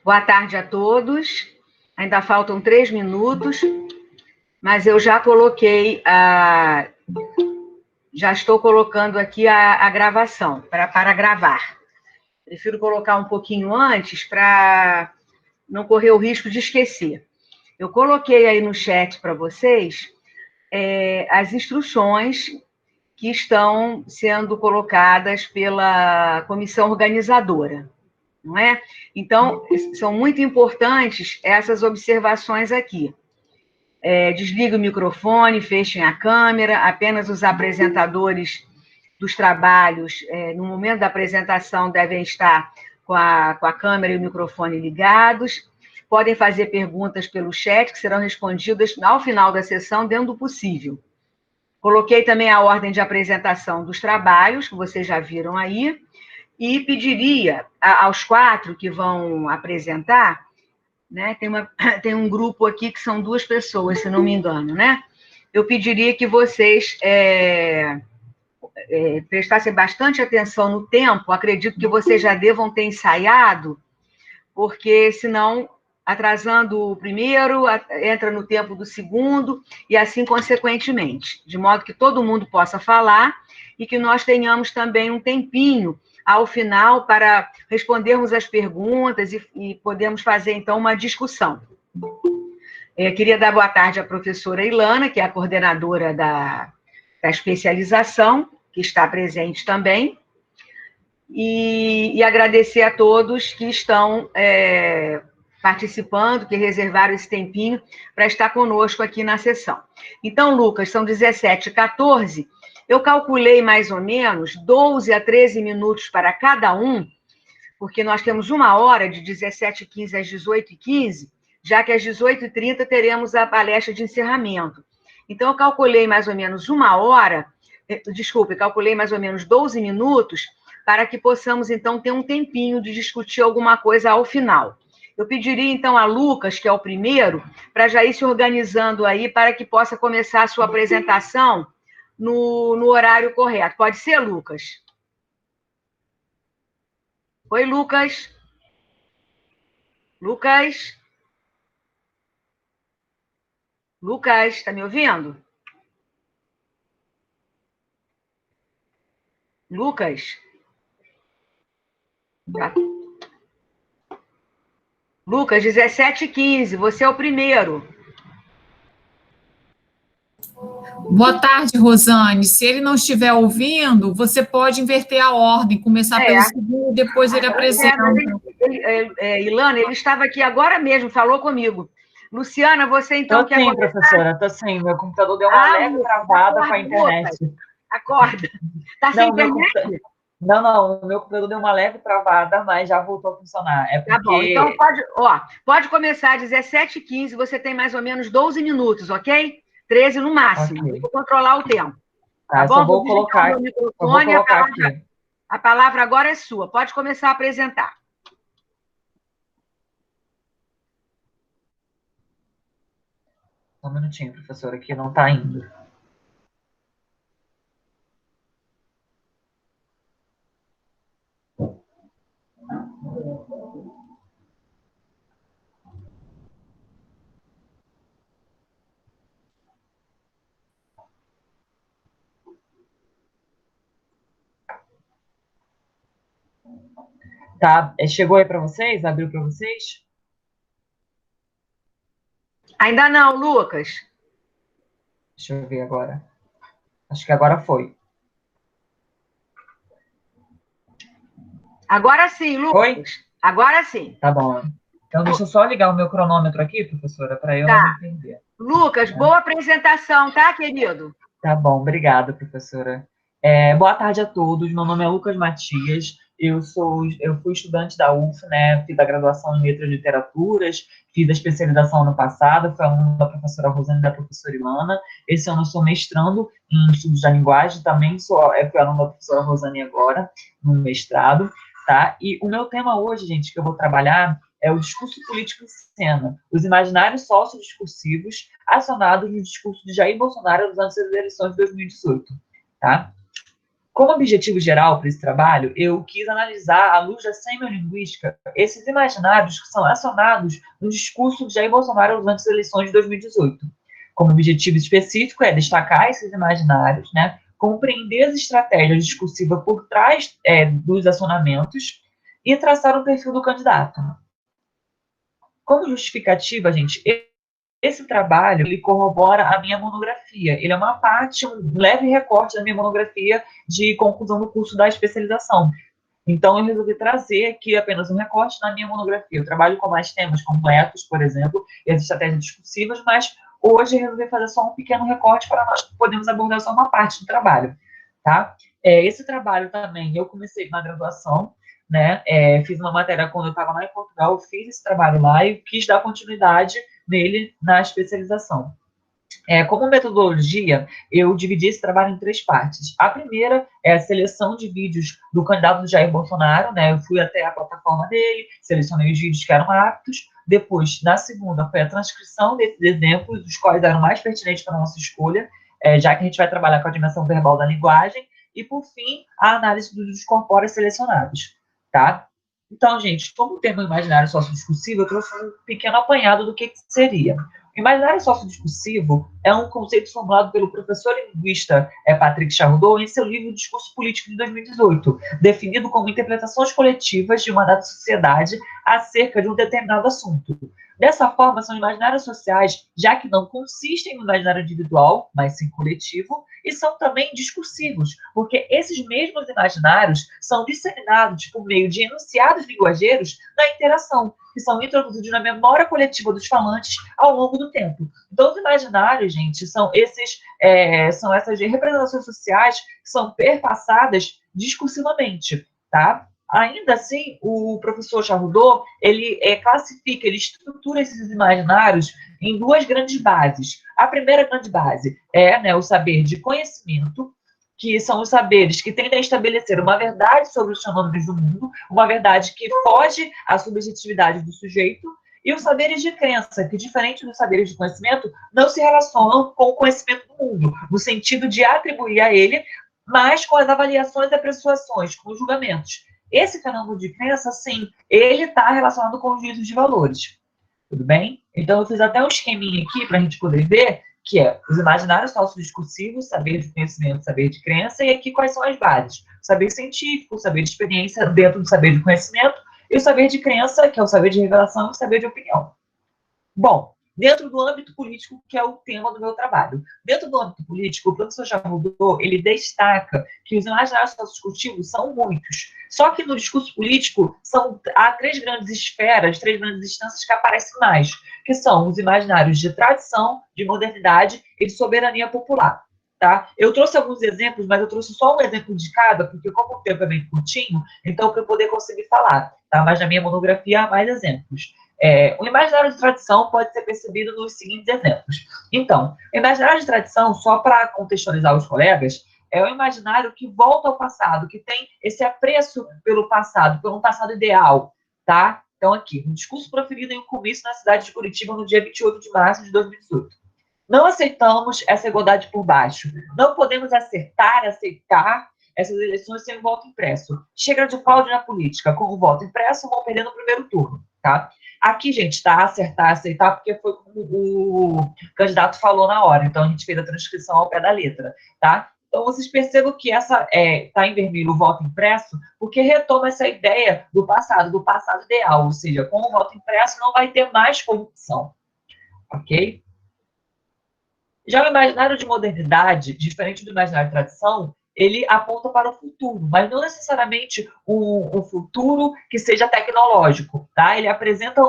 Boa tarde a todos. Ainda faltam 3 minutos, mas eu já coloquei já estou colocando aqui a gravação, para gravar. Prefiro colocar um pouquinho antes para não correr o risco de esquecer. Eu coloquei aí no chat para vocês as instruções que estão sendo colocadas pela comissão organizadora, não é? Então, são muito importantes essas observações aqui. Desligue o microfone, fechem a câmera, apenas os apresentadores dos trabalhos, no momento da apresentação, devem estar com a câmera e o microfone ligados. Podem fazer perguntas pelo chat, que serão respondidas ao final da sessão, dentro do possível. Coloquei também a ordem de apresentação dos trabalhos, que vocês já viram aí, e pediria aos 4 que vão apresentar, né, tem um grupo aqui que são 2 pessoas, se não me engano, né? Eu pediria que vocês prestassem bastante atenção no tempo, acredito que vocês já devam ter ensaiado, porque senão, atrasando o primeiro, entra no tempo do segundo, e assim consequentemente, de modo que todo mundo possa falar e que nós tenhamos também um tempinho ao final para respondermos as perguntas e podemos fazer, então, uma discussão. Queria dar boa tarde à professora Ilana, que é a coordenadora da especialização, que está presente também, e agradecer a todos que estão participando, que reservaram esse tempinho para estar conosco aqui na sessão. Então, Lucas, são 17h14, eu calculei mais ou menos 12 a 13 minutos para cada um, porque nós temos 1 hora de 17h15 às 18h15, já que às 18h30 teremos a palestra de encerramento. Então, eu calculei mais ou menos 1 hora, calculei mais ou menos 12 minutos, para que possamos, então, ter um tempinho de discutir alguma coisa ao final. Eu pediria, então, a Lucas, que é o primeiro, para já ir se organizando aí, para que possa começar a sua apresentação no horário correto. Pode ser, Lucas? Oi, Lucas? Lucas? Lucas, está me ouvindo? Lucas? Lucas, 17h15, você é o primeiro. Boa tarde, Rosane. Se ele não estiver ouvindo, você pode inverter a ordem, começar pelo segundo, depois ele apresenta. Ilana, ele estava aqui agora mesmo, falou comigo. Luciana, você então quer começar? Professora, tô sim. Meu computador deu uma leve travada com a internet. Acorda. Está sem internet? Não, o meu computador deu uma leve travada, mas já voltou a funcionar. Tá bom, então pode começar às 17h15, você tem mais ou menos 12 minutos, ok? 13 no máximo, okay. Vou controlar o tempo. Tá bom? Só vou colocar, microfone, aqui. A palavra agora é sua, pode começar a apresentar. Só um minutinho, professora, que não está indo. Tá, chegou aí para vocês? Abriu para vocês? Ainda não, Lucas. Deixa eu ver agora. Acho que agora foi. Agora sim, Lucas. Oi? Agora sim. Tá bom. Então, deixa eu só ligar o meu cronômetro aqui, professora, para eu não me perder. Lucas, boa apresentação, tá, querido? Tá bom, obrigada, professora. Boa tarde a todos. Meu nome é Lucas Matias. Eu fui estudante da UF, né? Fiz a graduação em Letras e Literaturas, fiz a especialização ano passado, fui aluno da professora Rosane e da professora Ilana. Esse ano eu sou mestrando em Estudos da Linguagem, também fui aluno da professora Rosane agora, no mestrado, tá? E o meu tema hoje, gente, que eu vou trabalhar é o discurso político em cena, os imaginários sociodiscursivos acionados no discurso de Jair Bolsonaro durante as eleições de 2018, tá? Como objetivo geral para esse trabalho, eu quis analisar, à luz da semiolinguística, esses imaginários que são acionados no discurso de Jair Bolsonaro durante as eleições de 2018. Como objetivo específico é destacar esses imaginários, né, compreender as estratégias discursivas por trás dos acionamentos e traçar um perfil do candidato. Como justificativa, gente, esse trabalho, ele corrobora a minha monografia. Ele é uma parte, um leve recorte da minha monografia de conclusão do curso da especialização. Então, eu resolvi trazer aqui apenas um recorte na minha monografia. Eu trabalho com mais temas completos, por exemplo, e as estratégias discursivas, mas hoje eu resolvi fazer só um pequeno recorte para nós podermos abordar só uma parte do trabalho, tá? Esse trabalho também, eu comecei na graduação, né? Fiz uma matéria quando eu estava lá em Portugal, eu fiz esse trabalho lá e quis dar continuidade nele na especialização. Como metodologia, eu dividi esse trabalho em 3 partes. A primeira é a seleção de vídeos do candidato Jair Bolsonaro, né? Eu fui até a plataforma dele, selecionei os vídeos que eram aptos. Depois, na segunda, foi a transcrição desses exemplos, os quais eram mais pertinentes para a nossa escolha, já que a gente vai trabalhar com a dimensão verbal da linguagem. E, por fim, a análise dos corpóreos selecionados, tá? Então, gente, como o tema imaginário sociodiscursivo, eu trouxe um pequeno apanhado do que seria. O imaginário sociodiscursivo é um conceito formulado pelo professor e linguista Patrick Charrodot em seu livro Discurso Político de 2018, definido como interpretações coletivas de uma dada sociedade acerca de um determinado assunto. Dessa forma, são imaginários sociais, já que não consistem no imaginário individual, mas sim coletivo, e são também discursivos, porque esses mesmos imaginários são disseminados por meio de enunciados linguageiros na interação, que são introduzidos na memória coletiva dos falantes ao longo do tempo. Então, os imaginários, gente, são essas representações sociais que são perpassadas discursivamente, tá? Ainda assim, o professor Charrodot, ele classifica, ele estrutura esses imaginários em 2 grandes bases. A primeira grande base é, né, o saber de conhecimento, que são os saberes que tendem a estabelecer uma verdade sobre os fenômenos do mundo, uma verdade que foge à subjetividade do sujeito, e os saberes de crença, que, diferente dos saberes de conhecimento, não se relacionam com o conhecimento do mundo, no sentido de atribuir a ele, mas com as avaliações e apreciações, com os julgamentos. Esse fenômeno de crença, sim, ele está relacionado com os juízos de valores. Tudo bem? Então, eu fiz até um esqueminha aqui para a gente poder ver, que é os imaginários sociodiscursivos, saber de conhecimento, saber de crença, e aqui quais são as bases. O saber científico, o saber de experiência dentro do saber de conhecimento, e o saber de crença, que é o saber de revelação, e o saber de opinião. Bom, dentro do âmbito político, que é o tema do meu trabalho. Dentro do âmbito político, o professor Charrodot, ele destaca que os imaginários sociodiscursivos são muitos. Só que no discurso político, há 3 grandes esferas, 3 grandes instâncias que aparecem mais, que são os imaginários de tradição, de modernidade e de soberania popular. Tá? Eu trouxe alguns exemplos, mas eu trouxe só um exemplo de cada, porque como o tempo é bem curtinho, então para eu poder conseguir falar, tá? Mas na minha monografia há mais exemplos. O imaginário de tradição pode ser percebido nos seguintes exemplos. Então, o imaginário de tradição, só para contextualizar os colegas, é o imaginário que volta ao passado, que tem esse apreço pelo passado, por um passado ideal, tá? Então, aqui, um discurso proferido em um comício na cidade de Curitiba no dia 28 de março de 2018. Não aceitamos essa igualdade por baixo. Não podemos aceitar essas eleições sem o voto impresso. Chega de fraude na política. Com o voto impresso, vão perder no primeiro turno, tá? Aqui, gente, tá acertar, aceitar, porque foi como o candidato falou na hora. Então, a gente fez a transcrição ao pé da letra, tá? Então, vocês percebam que essa tá em vermelho o voto impresso, porque retoma essa ideia do passado ideal. Ou seja, com o voto impresso não vai ter mais corrupção, ok? Já o imaginário de modernidade, diferente do imaginário de tradição, ele aponta para o futuro, mas não necessariamente um futuro que seja tecnológico, tá? Ele apresenta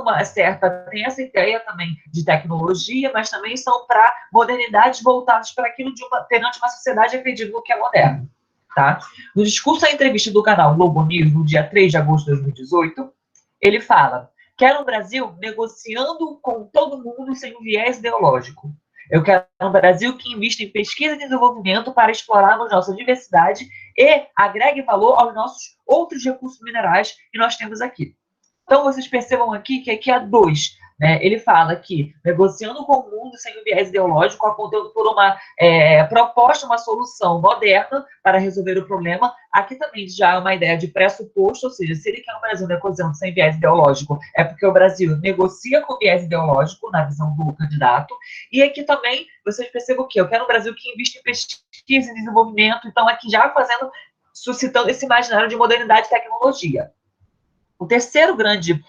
tem essa ideia também de tecnologia, mas também são para modernidades voltadas para aquilo perante uma sociedade acredita no que é moderno, tá? No discurso à entrevista do canal Globo News, no dia 3 de agosto de 2018, ele fala: quero um Brasil negociando com todo mundo sem um viés ideológico. Eu quero um Brasil que invista em pesquisa e desenvolvimento para explorarmos nossa diversidade e agregue valor aos nossos outros recursos minerais que nós temos aqui. Então, vocês percebam aqui que aqui há 2. né? Ele fala que, negociando com o mundo sem o viés ideológico, apontando por uma proposta, uma solução moderna para resolver o problema. Aqui também já é uma ideia de pressuposto, ou seja, se ele quer um Brasil negociando sem viés ideológico, é porque o Brasil negocia com viés ideológico, na visão do candidato. E aqui também, vocês percebam o quê? Eu quero um Brasil que investe em pesquisa e desenvolvimento, então aqui já suscitando esse imaginário de modernidade e tecnologia. O terceiro grande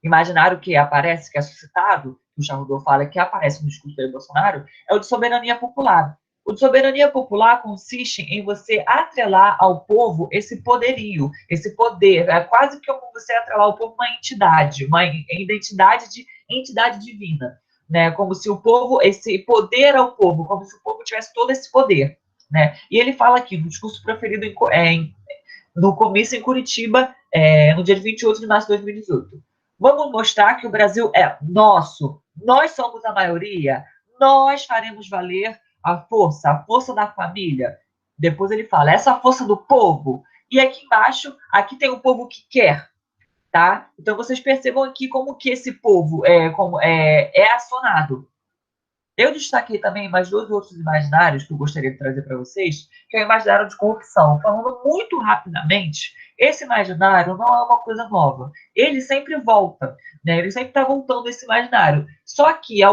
imaginário que aparece, que é suscitado, que o Charles fala que aparece no discurso do Bolsonaro, é o de soberania popular. O de soberania popular consiste em você atrelar ao povo esse poderio, esse poder. É quase como você atrelar ao povo uma entidade, uma identidade de entidade divina, né? Como se o povo, esse poder ao povo, como se o povo tivesse todo esse poder, né? E ele fala aqui, no discurso proferido no comício em Curitiba, no dia 28 de março de 2018. Vamos mostrar que o Brasil é nosso, nós somos a maioria, nós faremos valer a força da família. Depois ele fala, essa força do povo. E aqui embaixo, aqui tem o povo que quer, tá? Então vocês percebam aqui como que esse povo é acionado. Eu destaquei também mais dois outros imaginários que eu gostaria de trazer para vocês, que é o imaginário de corrupção. Falando muito rapidamente, esse imaginário não é uma coisa nova. Ele sempre volta, né? Ele sempre está voltando esse imaginário. Só que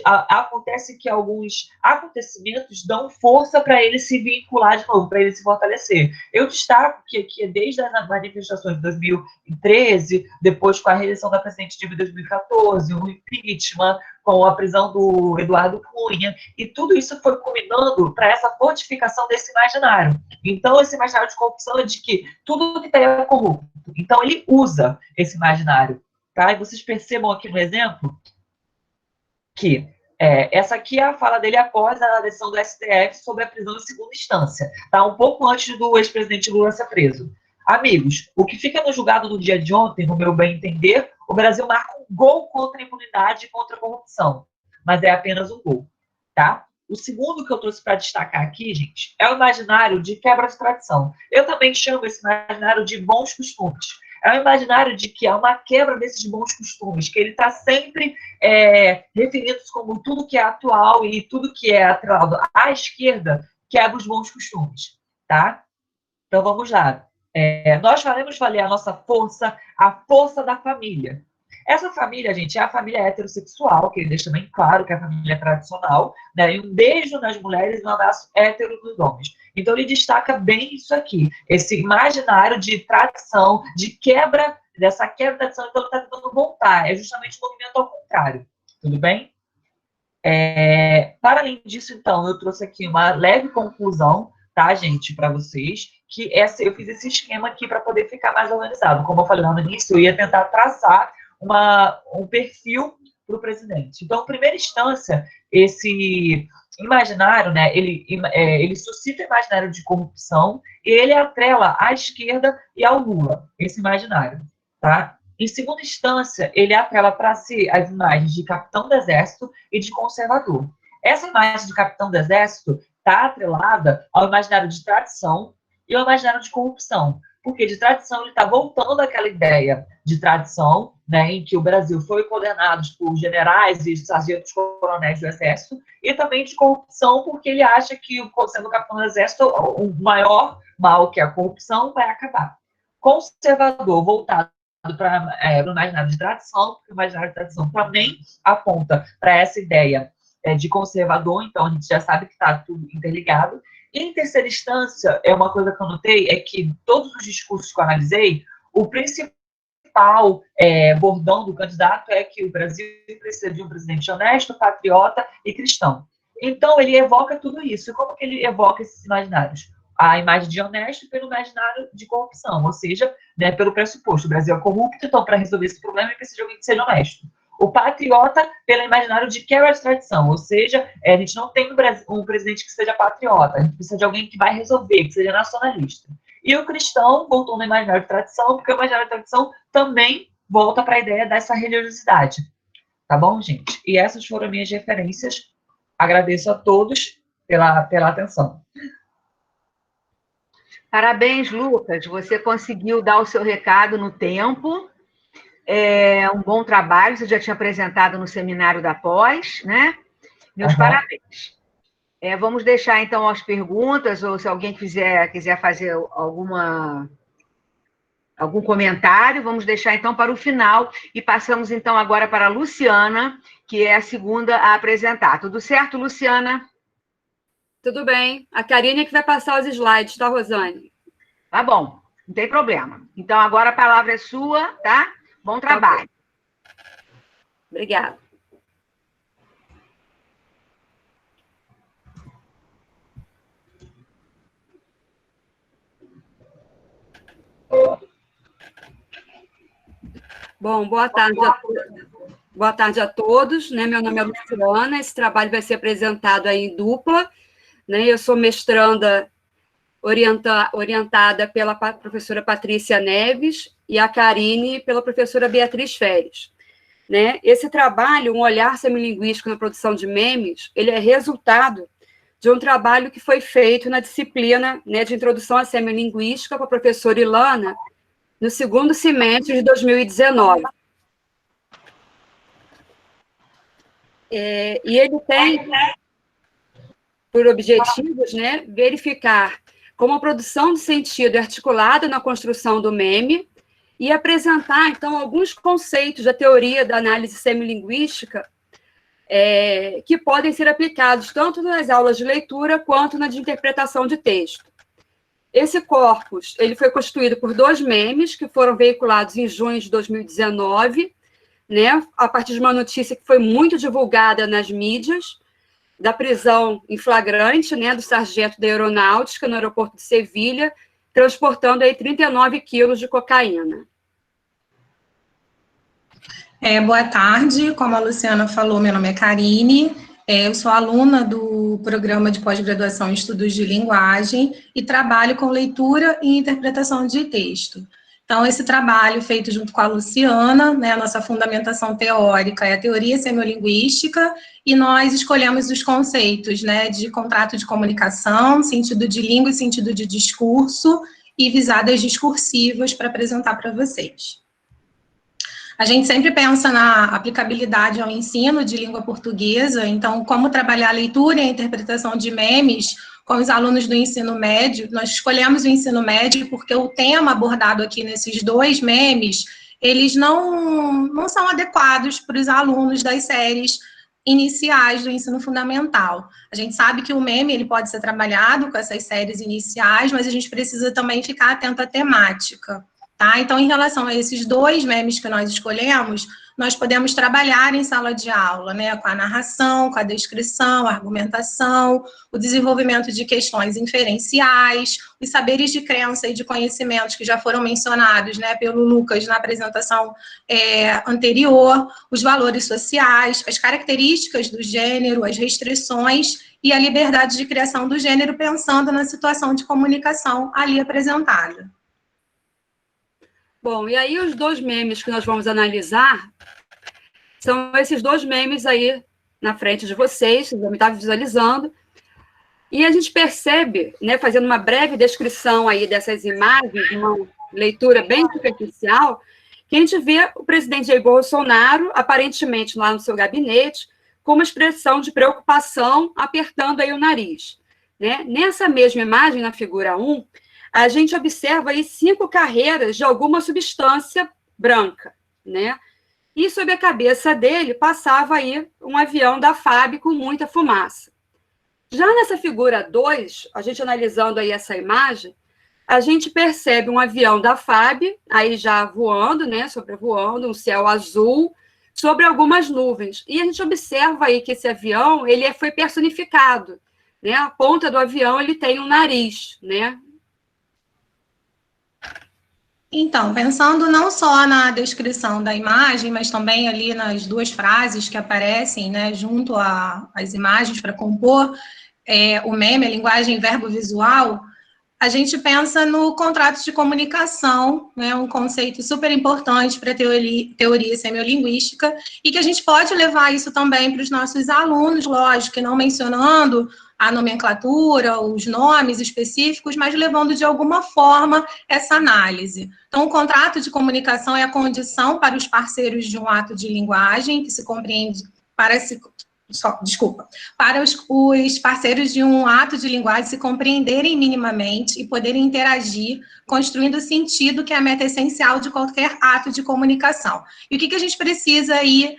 acontece que alguns acontecimentos dão força para ele se vincular de novo, para ele se fortalecer. Eu destaco que desde as manifestações de 2013, depois com a reeleição da presidente Dilma em 2014, o impeachment, com a prisão do Eduardo Cunha, e tudo isso foi culminando para essa fortificação desse imaginário. Então, esse imaginário de corrupção é de que tudo que está aí é corrupto. Então, ele usa esse imaginário. Tá? E vocês percebam aqui no exemplo que essa aqui é a fala dele após a decisão do STF sobre a prisão em segunda instância, tá? Um pouco antes do ex-presidente Lula ser preso. Amigos, o que fica no julgado do dia de ontem, no meu bem entender, o Brasil marca um gol contra a impunidade e contra a corrupção, mas é apenas um gol, tá? O segundo que eu trouxe para destacar aqui, gente, é o imaginário de quebra de tradição. Eu também chamo esse imaginário de bons costumes. É um imaginário de que há uma quebra desses bons costumes, que ele está sempre referindo-se como tudo que é atual e tudo que é atrelado à esquerda quebra os bons costumes, tá? Então, vamos lá. Nós faremos valer a nossa força, a força da família. Essa família, gente, é a família heterossexual, que ele deixa bem claro que é a família tradicional, né? E um beijo nas mulheres e um abraço hétero nos homens. Então, ele destaca bem isso aqui, esse imaginário de tradição, de quebra, dessa quebra da tradição, então ele está tentando voltar. É justamente o movimento ao contrário. Tudo bem? Para além disso, então, eu trouxe aqui uma leve conclusão, tá, gente, para vocês, que eu fiz esse esquema aqui para poder ficar mais organizado. Como eu falei lá no início, eu ia tentar traçar um perfil para o presidente. Então, em primeira instância, esse imaginário, né, ele suscita o imaginário de corrupção e ele atrela à esquerda e ao Lula, esse imaginário, tá? Em segunda instância, ele atrela para si as imagens de capitão do exército e de conservador. Essa imagem de capitão do exército está atrelada ao imaginário de tradição e ao imaginário de corrupção. Porque de tradição ele está voltando àquela ideia de tradição, né, em que o Brasil foi coordenado por generais e sargentos coronéis do exército, e também de corrupção, porque ele acha que, sendo capitão do exército, o maior mal, que é a corrupção, vai acabar. Conservador, voltado para o imaginário de tradição, porque o imaginário de tradição também aponta para essa ideia de conservador, então a gente já sabe que está tudo interligado. E, em terceira instância, uma coisa que eu notei é que todos os discursos que eu analisei, o principal bordão do candidato é que o Brasil precisa de um presidente honesto, patriota e cristão. Então, ele evoca tudo isso. E como que ele evoca esses imaginários? A imagem de honesto pelo imaginário de corrupção, ou seja, né, pelo pressuposto. O Brasil é corrupto, então, para resolver esse problema, ele precisa de alguém que seja honesto. O patriota pelo imaginário de quebra de tradição, ou seja, a gente não tem um presidente que seja patriota, a gente precisa de alguém que vai resolver, que seja nacionalista. E o cristão voltou no imaginário de tradição, porque o imaginário de tradição também volta para a ideia dessa religiosidade. Tá bom, gente? E essas foram minhas referências. Agradeço a todos pela atenção. Parabéns, Lucas. Você conseguiu dar o seu recado no tempo. É um bom trabalho, você já tinha apresentado no seminário da pós, né? Meus parabéns. Vamos deixar, então, as perguntas, ou se alguém quiser fazer algum comentário, vamos deixar, então, para o final, e passamos, então, agora para a Luciana, que é a segunda a apresentar. Tudo certo, Luciana? Tudo bem. A Karine é que vai passar os slides, tá, Rosane? Tá bom, não tem problema. Então, agora a palavra é sua, tá? Bom trabalho. Okay. Obrigada. Bom, boa tarde a todos, né? Meu nome é Luciana, esse trabalho vai ser apresentado aí em dupla, né? Eu sou mestranda orientada pela professora Patrícia Neves e a Karine pela professora Beatriz Feres, né? Esse trabalho, um olhar semilinguístico na produção de memes, ele é resultado de um trabalho que foi feito na disciplina, né, de introdução à semilinguística com a professora Ilana, no segundo semestre de 2019. E ele tem por objetivos, né, verificar como a produção de sentido é articulada na construção do meme e apresentar, então, alguns conceitos da teoria da análise semilinguística que podem ser aplicados tanto nas aulas de leitura quanto na de interpretação de texto. Esse corpus ele foi constituído por 2 memes que foram veiculados em junho de 2019, né, a partir de uma notícia que foi muito divulgada nas mídias, da prisão em flagrante, né, do sargento da aeronáutica no aeroporto de Sevilha, transportando aí 39 quilos de cocaína. Boa tarde, como a Luciana falou, meu nome é Karine, eu sou aluna do programa de pós-graduação em estudos de linguagem e trabalho com leitura e interpretação de texto. Então, esse trabalho feito junto com a Luciana, né, a nossa fundamentação teórica é a teoria semiolinguística, e nós escolhemos os conceitos, né, de contrato de comunicação, sentido de língua e sentido de discurso, e visadas discursivas para apresentar para vocês. A gente sempre pensa na aplicabilidade ao ensino de língua portuguesa, então, como trabalhar a leitura e a interpretação de memes com os alunos do ensino médio. Nós escolhemos o ensino médio porque o tema abordado aqui nesses 2 memes, eles não são adequados para os alunos das séries iniciais do ensino fundamental. A gente sabe que o meme ele pode ser trabalhado com essas séries iniciais, mas a gente precisa também ficar atento à temática. Tá? Então, em relação a esses 2 memes que nós escolhemos, nós podemos trabalhar em sala de aula, né, com a narração, com a descrição, a argumentação, o desenvolvimento de questões inferenciais, os saberes de crença e de conhecimentos que já foram mencionados, né, pelo Lucas na apresentação anterior, os valores sociais, as características do gênero, as restrições e a liberdade de criação do gênero, pensando na situação de comunicação ali apresentada. Bom, e aí os 2 memes que nós vamos analisar são esses 2 memes aí na frente de vocês vão estar visualizando, e a gente percebe, né, fazendo uma breve descrição aí dessas imagens, uma leitura bem superficial, que a gente vê o presidente Jair Bolsonaro, aparentemente lá no seu gabinete, com uma expressão de preocupação, apertando aí o nariz, né? Nessa mesma imagem, na figura 1, a gente observa aí 5 carreiras de alguma substância branca, né? E sobre a cabeça dele passava aí um avião da FAB com muita fumaça. Já nessa figura 2, a gente analisando aí essa imagem, a gente percebe um avião da FAB, aí já voando, né? Sobrevoando, um céu azul, sobre algumas nuvens. E a gente observa aí que esse avião, ele foi personificado, né? A ponta do avião, ele tem um nariz, né? Então, pensando não só na descrição da imagem, mas também ali nas 2 frases que aparecem, né, junto às imagens para compor o meme, a linguagem verbo-visual, a gente pensa no contrato de comunicação, né, um conceito super importante para a teoria semiolinguística, e que a gente pode levar isso também para os nossos alunos, lógico, que não mencionando a nomenclatura, os nomes específicos, mas levando de alguma forma essa análise. Então, o contrato de comunicação é a condição para os parceiros de um ato de linguagem, que se compreende para os parceiros de um ato de linguagem se compreenderem minimamente e poderem interagir, construindo o sentido, que é a meta essencial de qualquer ato de comunicação. E o que a gente precisa aí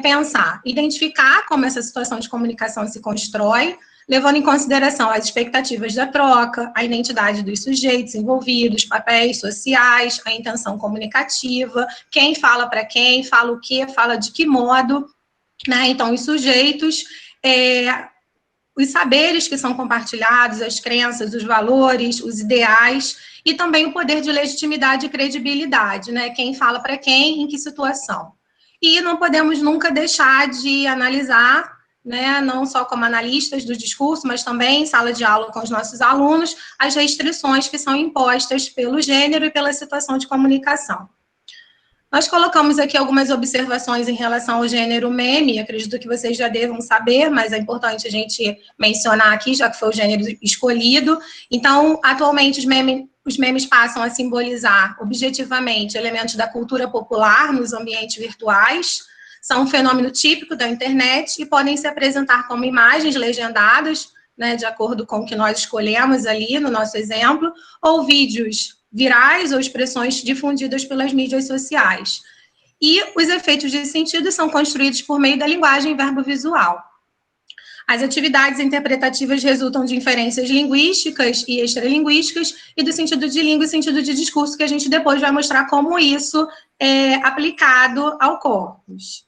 pensar? Identificar como essa situação de comunicação se constrói, levando em consideração as expectativas da troca, a identidade dos sujeitos envolvidos, papéis sociais, a intenção comunicativa, quem fala para quem, fala o quê, fala de que modo, né? Então, os sujeitos, os saberes que são compartilhados, as crenças, os valores, os ideais, e também o poder de legitimidade e credibilidade, né? Quem fala para quem, em que situação. E não podemos nunca deixar de analisar, né, não só como analistas do discurso, mas também em sala de aula com os nossos alunos, as restrições que são impostas pelo gênero e pela situação de comunicação. Nós colocamos aqui algumas observações em relação ao gênero meme, acredito que vocês já devam saber, mas é importante a gente mencionar aqui, já que foi o gênero escolhido. Então, atualmente, os memes passam a simbolizar objetivamente elementos da cultura popular nos ambientes virtuais, são um fenômeno típico da internet e podem se apresentar como imagens legendadas, né, de acordo com o que nós escolhemos ali no nosso exemplo, ou vídeos virais ou expressões difundidas pelas mídias sociais. E os efeitos de sentido são construídos por meio da linguagem verbo-visual. As atividades interpretativas resultam de inferências linguísticas e extralinguísticas e do sentido de língua e sentido de discurso, que a gente depois vai mostrar como isso é aplicado ao corpus.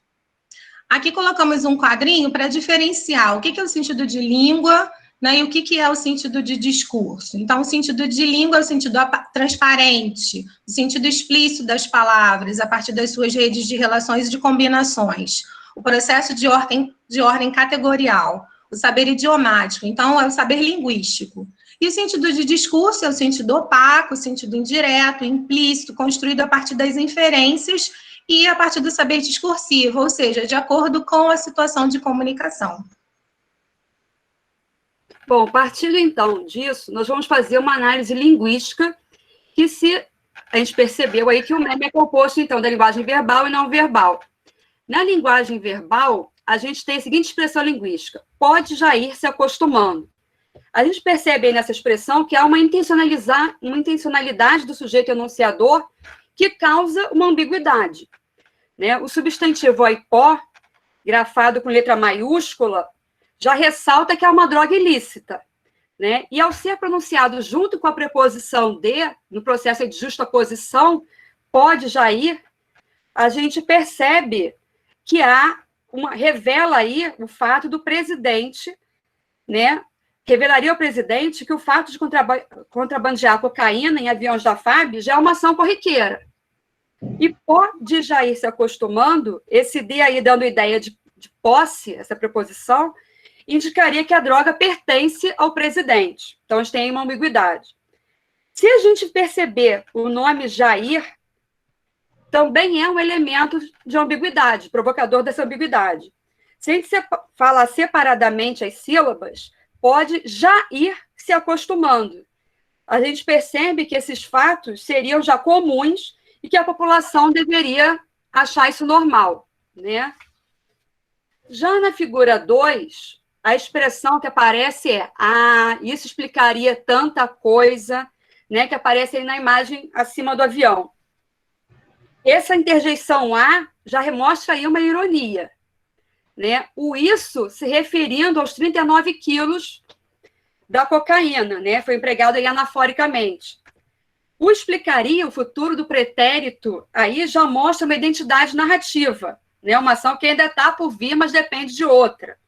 Aqui colocamos um quadrinho para diferenciar o que é o sentido de língua, né, e o que é o sentido de discurso. Então, o sentido de língua é o sentido transparente, o sentido explícito das palavras, a partir das suas redes de relações e de combinações. O processo de ordem categorial, o saber idiomático, então, é o saber linguístico. E o sentido de discurso é o sentido opaco, o sentido indireto, implícito, construído a partir das inferências e a partir do saber discursivo, ou seja, de acordo com a situação de comunicação. Bom, partindo então disso, nós vamos fazer uma análise linguística que a gente percebeu aí que o meme é composto, então, da linguagem verbal e não verbal. Na linguagem verbal, a gente tem a seguinte expressão linguística: pode já ir se acostumando. A gente percebe aí nessa expressão que há uma intencionalidade do sujeito enunciador que causa uma ambiguidade, né? O substantivo aipó, grafado com letra maiúscula, já ressalta que é uma droga ilícita, né? E ao ser pronunciado junto com a preposição de, no processo de justaposição, pode já ir, a gente percebe que revela aí o fato do presidente, né? Revelaria ao presidente que o fato de contrabandear cocaína em aviões da FAB já é uma ação corriqueira. E pode já ir se acostumando, esse D aí dando ideia de posse, essa preposição, indicaria que a droga pertence ao presidente. Então, a gente tem aí uma ambiguidade. Se a gente perceber o nome Jair, também é um elemento de ambiguidade, provocador dessa ambiguidade. Se a gente falar separadamente as sílabas, pode já ir se acostumando. A gente percebe que esses fatos seriam já comuns e que a população deveria achar isso normal, né? Já na figura 2, a expressão que aparece é isso explicaria tanta coisa, né, que aparece aí na imagem acima do avião. Essa interjeição já mostra aí uma ironia, né? O isso se referindo aos 39 quilos da cocaína, né? Foi empregado aí anaforicamente. O explicaria, o futuro do pretérito, aí já mostra uma identidade narrativa, né? Uma ação que ainda está por vir, mas depende de outra.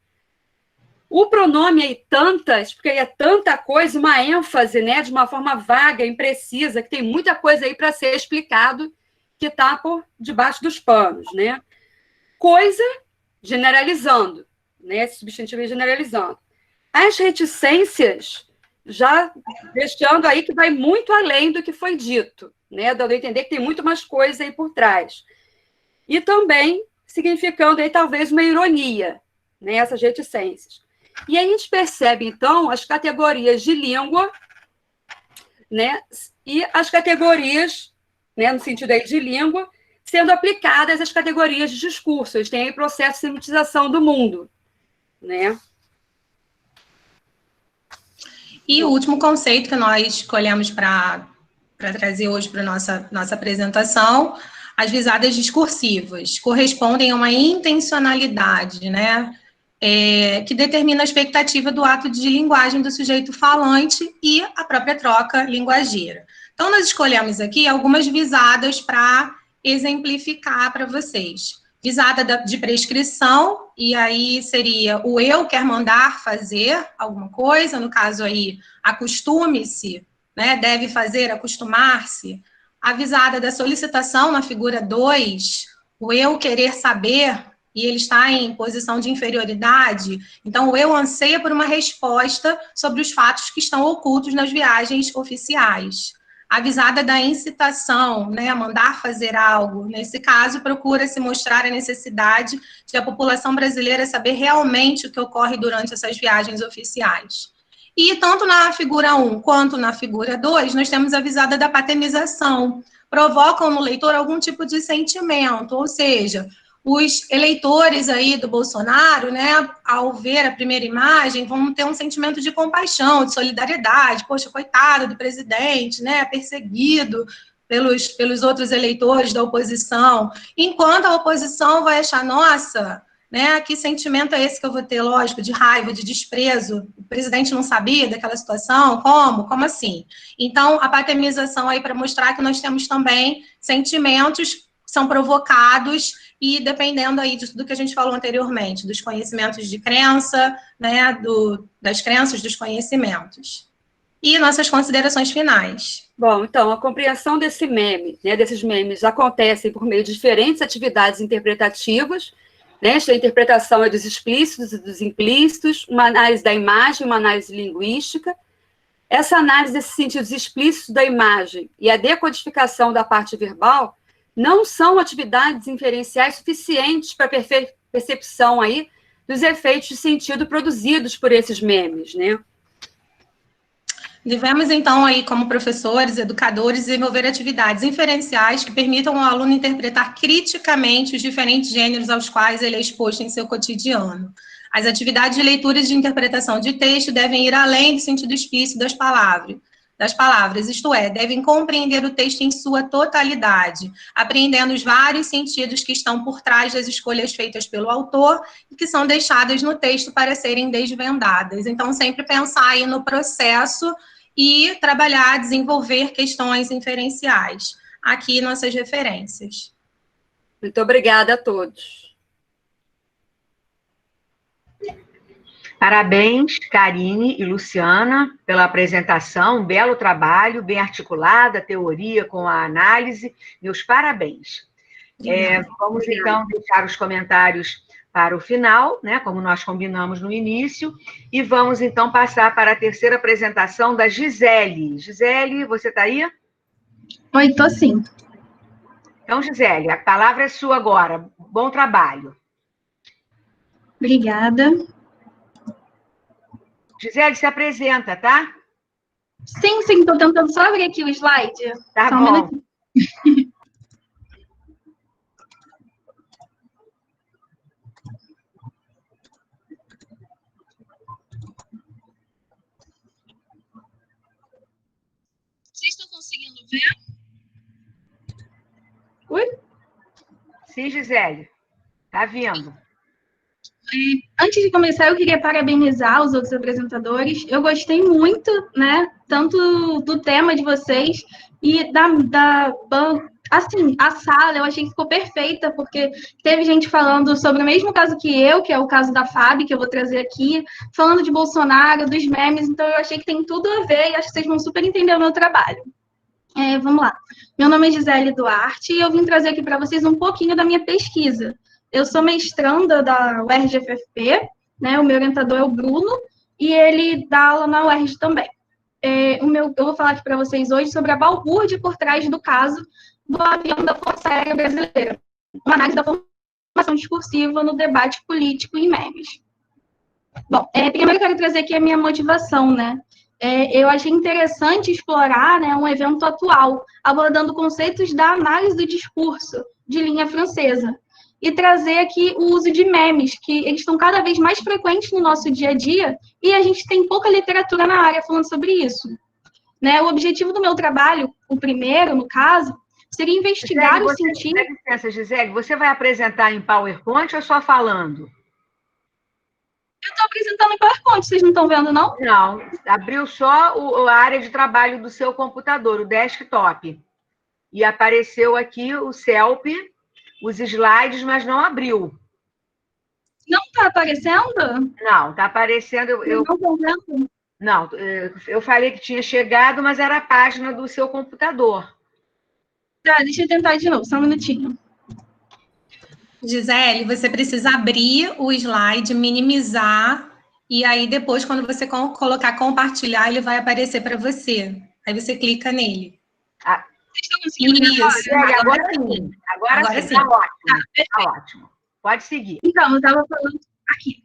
O pronome aí, tantas, porque aí é tanta coisa, uma ênfase, né, de uma forma vaga, imprecisa, que tem muita coisa aí para ser explicado, que está por debaixo dos panos, né? Coisa, generalizando, né? Esse substantivo aí generalizando. As reticências, já deixando aí que vai muito além do que foi dito, né? Dando a entender que tem muito mais coisa aí por trás. E também significando aí talvez uma ironia, né? Essas reticências. E aí a gente percebe, então, as categorias de língua, né, e as categorias, né, no sentido aí de língua, sendo aplicadas às categorias de discurso. A gente tem aí o processo de semitização do mundo, né? E o último conceito que nós escolhemos para trazer hoje para a nossa apresentação, as visadas discursivas, correspondem a uma intencionalidade, né, que determina a expectativa do ato de linguagem do sujeito falante e a própria troca linguageira. Então, nós escolhemos aqui algumas visadas para exemplificar para vocês. Visada de prescrição, e aí seria o eu quer mandar fazer alguma coisa, no caso aí, acostume-se, né, deve fazer, acostumar-se. A visada da solicitação, na figura 2, o eu querer saber, e ele está em posição de inferioridade, então o eu anseia por uma resposta sobre os fatos que estão ocultos nas viagens oficiais. A visada da incitação, né, mandar fazer algo, nesse caso, procura-se mostrar a necessidade de a população brasileira saber realmente o que ocorre durante essas viagens oficiais. E tanto na figura 1 quanto na figura 2, nós temos a visada da patemização, provocam no leitor algum tipo de sentimento, ou seja, os eleitores aí do Bolsonaro, né, ao ver a primeira imagem, vão ter um sentimento de compaixão, de solidariedade, poxa, coitado do presidente, né, perseguido pelos outros eleitores da oposição, enquanto a oposição vai achar, nossa, né, que sentimento é esse que eu vou ter, lógico, de raiva, de desprezo, o presidente não sabia daquela situação, como assim? Então, a patemização aí para mostrar que nós temos também sentimentos que são provocados e dependendo aí de tudo que a gente falou anteriormente, dos conhecimentos de crença, né, das crenças, dos conhecimentos. E nossas considerações finais. Bom, então, a compreensão desse meme, né, desses memes, acontece por meio de diferentes atividades interpretativas, né, a interpretação é dos explícitos e dos implícitos, uma análise da imagem, uma análise linguística. Essa análise desses sentidos explícitos da imagem e a decodificação da parte verbal não são atividades inferenciais suficientes para a percepção aí dos efeitos de sentido produzidos por esses memes, né? Devemos, então, aí, como professores, educadores, desenvolver atividades inferenciais que permitam ao aluno interpretar criticamente os diferentes gêneros aos quais ele é exposto em seu cotidiano. As atividades de leitura e de interpretação de texto devem ir além do sentido explícito das palavras, isto é, devem compreender o texto em sua totalidade, apreendendo os vários sentidos que estão por trás das escolhas feitas pelo autor e que são deixadas no texto para serem desvendadas. Então, sempre pensar aí no processo e trabalhar, desenvolver questões inferenciais. Aqui, nossas referências. Muito obrigada a todos. Parabéns, Karine e Luciana, pela apresentação, um belo trabalho, bem articulada, a teoria com a análise, meus parabéns. Vamos, então, deixar os comentários para o final, né, como nós combinamos no início, e vamos, então, passar para a terceira apresentação da Gisele. Gisele, você está aí? Oi, estou sim. Então, Gisele, a palavra é sua agora. Bom trabalho. Obrigada. Gisele, se apresenta, tá? Sim, estou tentando só abrir aqui o slide. Tá só bom. Um minutinho. Vocês estão conseguindo ver? Oi? Sim, Gisele. Tá vindo. Antes de começar, eu queria parabenizar os outros apresentadores. Eu gostei muito, né, tanto do tema de vocês e assim, a sala, eu achei que ficou perfeita, porque teve gente falando sobre o mesmo caso que eu, que é o caso da Fábio, que eu vou trazer aqui, falando de Bolsonaro, dos memes, então eu achei que tem tudo a ver e acho que vocês vão super entender o meu trabalho. Vamos lá. Meu nome é Gisele Duarte e eu vim trazer aqui para vocês um pouquinho da minha pesquisa. Eu sou mestranda da UERJ-FFP, né? O meu orientador é o Bruno, e ele dá aula na UERJ também. Eu vou falar aqui para vocês hoje sobre a balbúrdia por trás do caso do avião da Força Aérea Brasileira, uma análise da formação discursiva no debate político em memes. Bom, primeiro eu quero trazer aqui a minha motivação, né? Eu achei interessante explorar, né, um evento atual, abordando conceitos da análise do discurso de linha francesa, e trazer aqui o uso de memes, que eles estão cada vez mais frequentes no nosso dia a dia, e a gente tem pouca literatura na área falando sobre isso. Né? O objetivo do meu trabalho, o primeiro, no caso, seria investigar o sentido... Dá licença, Gisele, você vai apresentar em PowerPoint ou só falando? Eu estou apresentando em PowerPoint, vocês não estão vendo, não? Não, abriu só a área de trabalho do seu computador, o desktop. E apareceu aqui o CELP, os slides, mas não abriu. Não está aparecendo? Não, está aparecendo... Não estão vendo? Não, eu falei que tinha chegado, mas era a página do seu computador. Tá, deixa eu tentar de novo, só um minutinho. Gisele, você precisa abrir o slide, minimizar, e aí depois, quando você colocar compartilhar, ele vai aparecer para você. Aí você clica nele. Vocês estão conseguindo ver agora? Agora sim. Agora sim. Tá ótimo. Tá ótimo. Pode seguir. Então, eu estava falando aqui.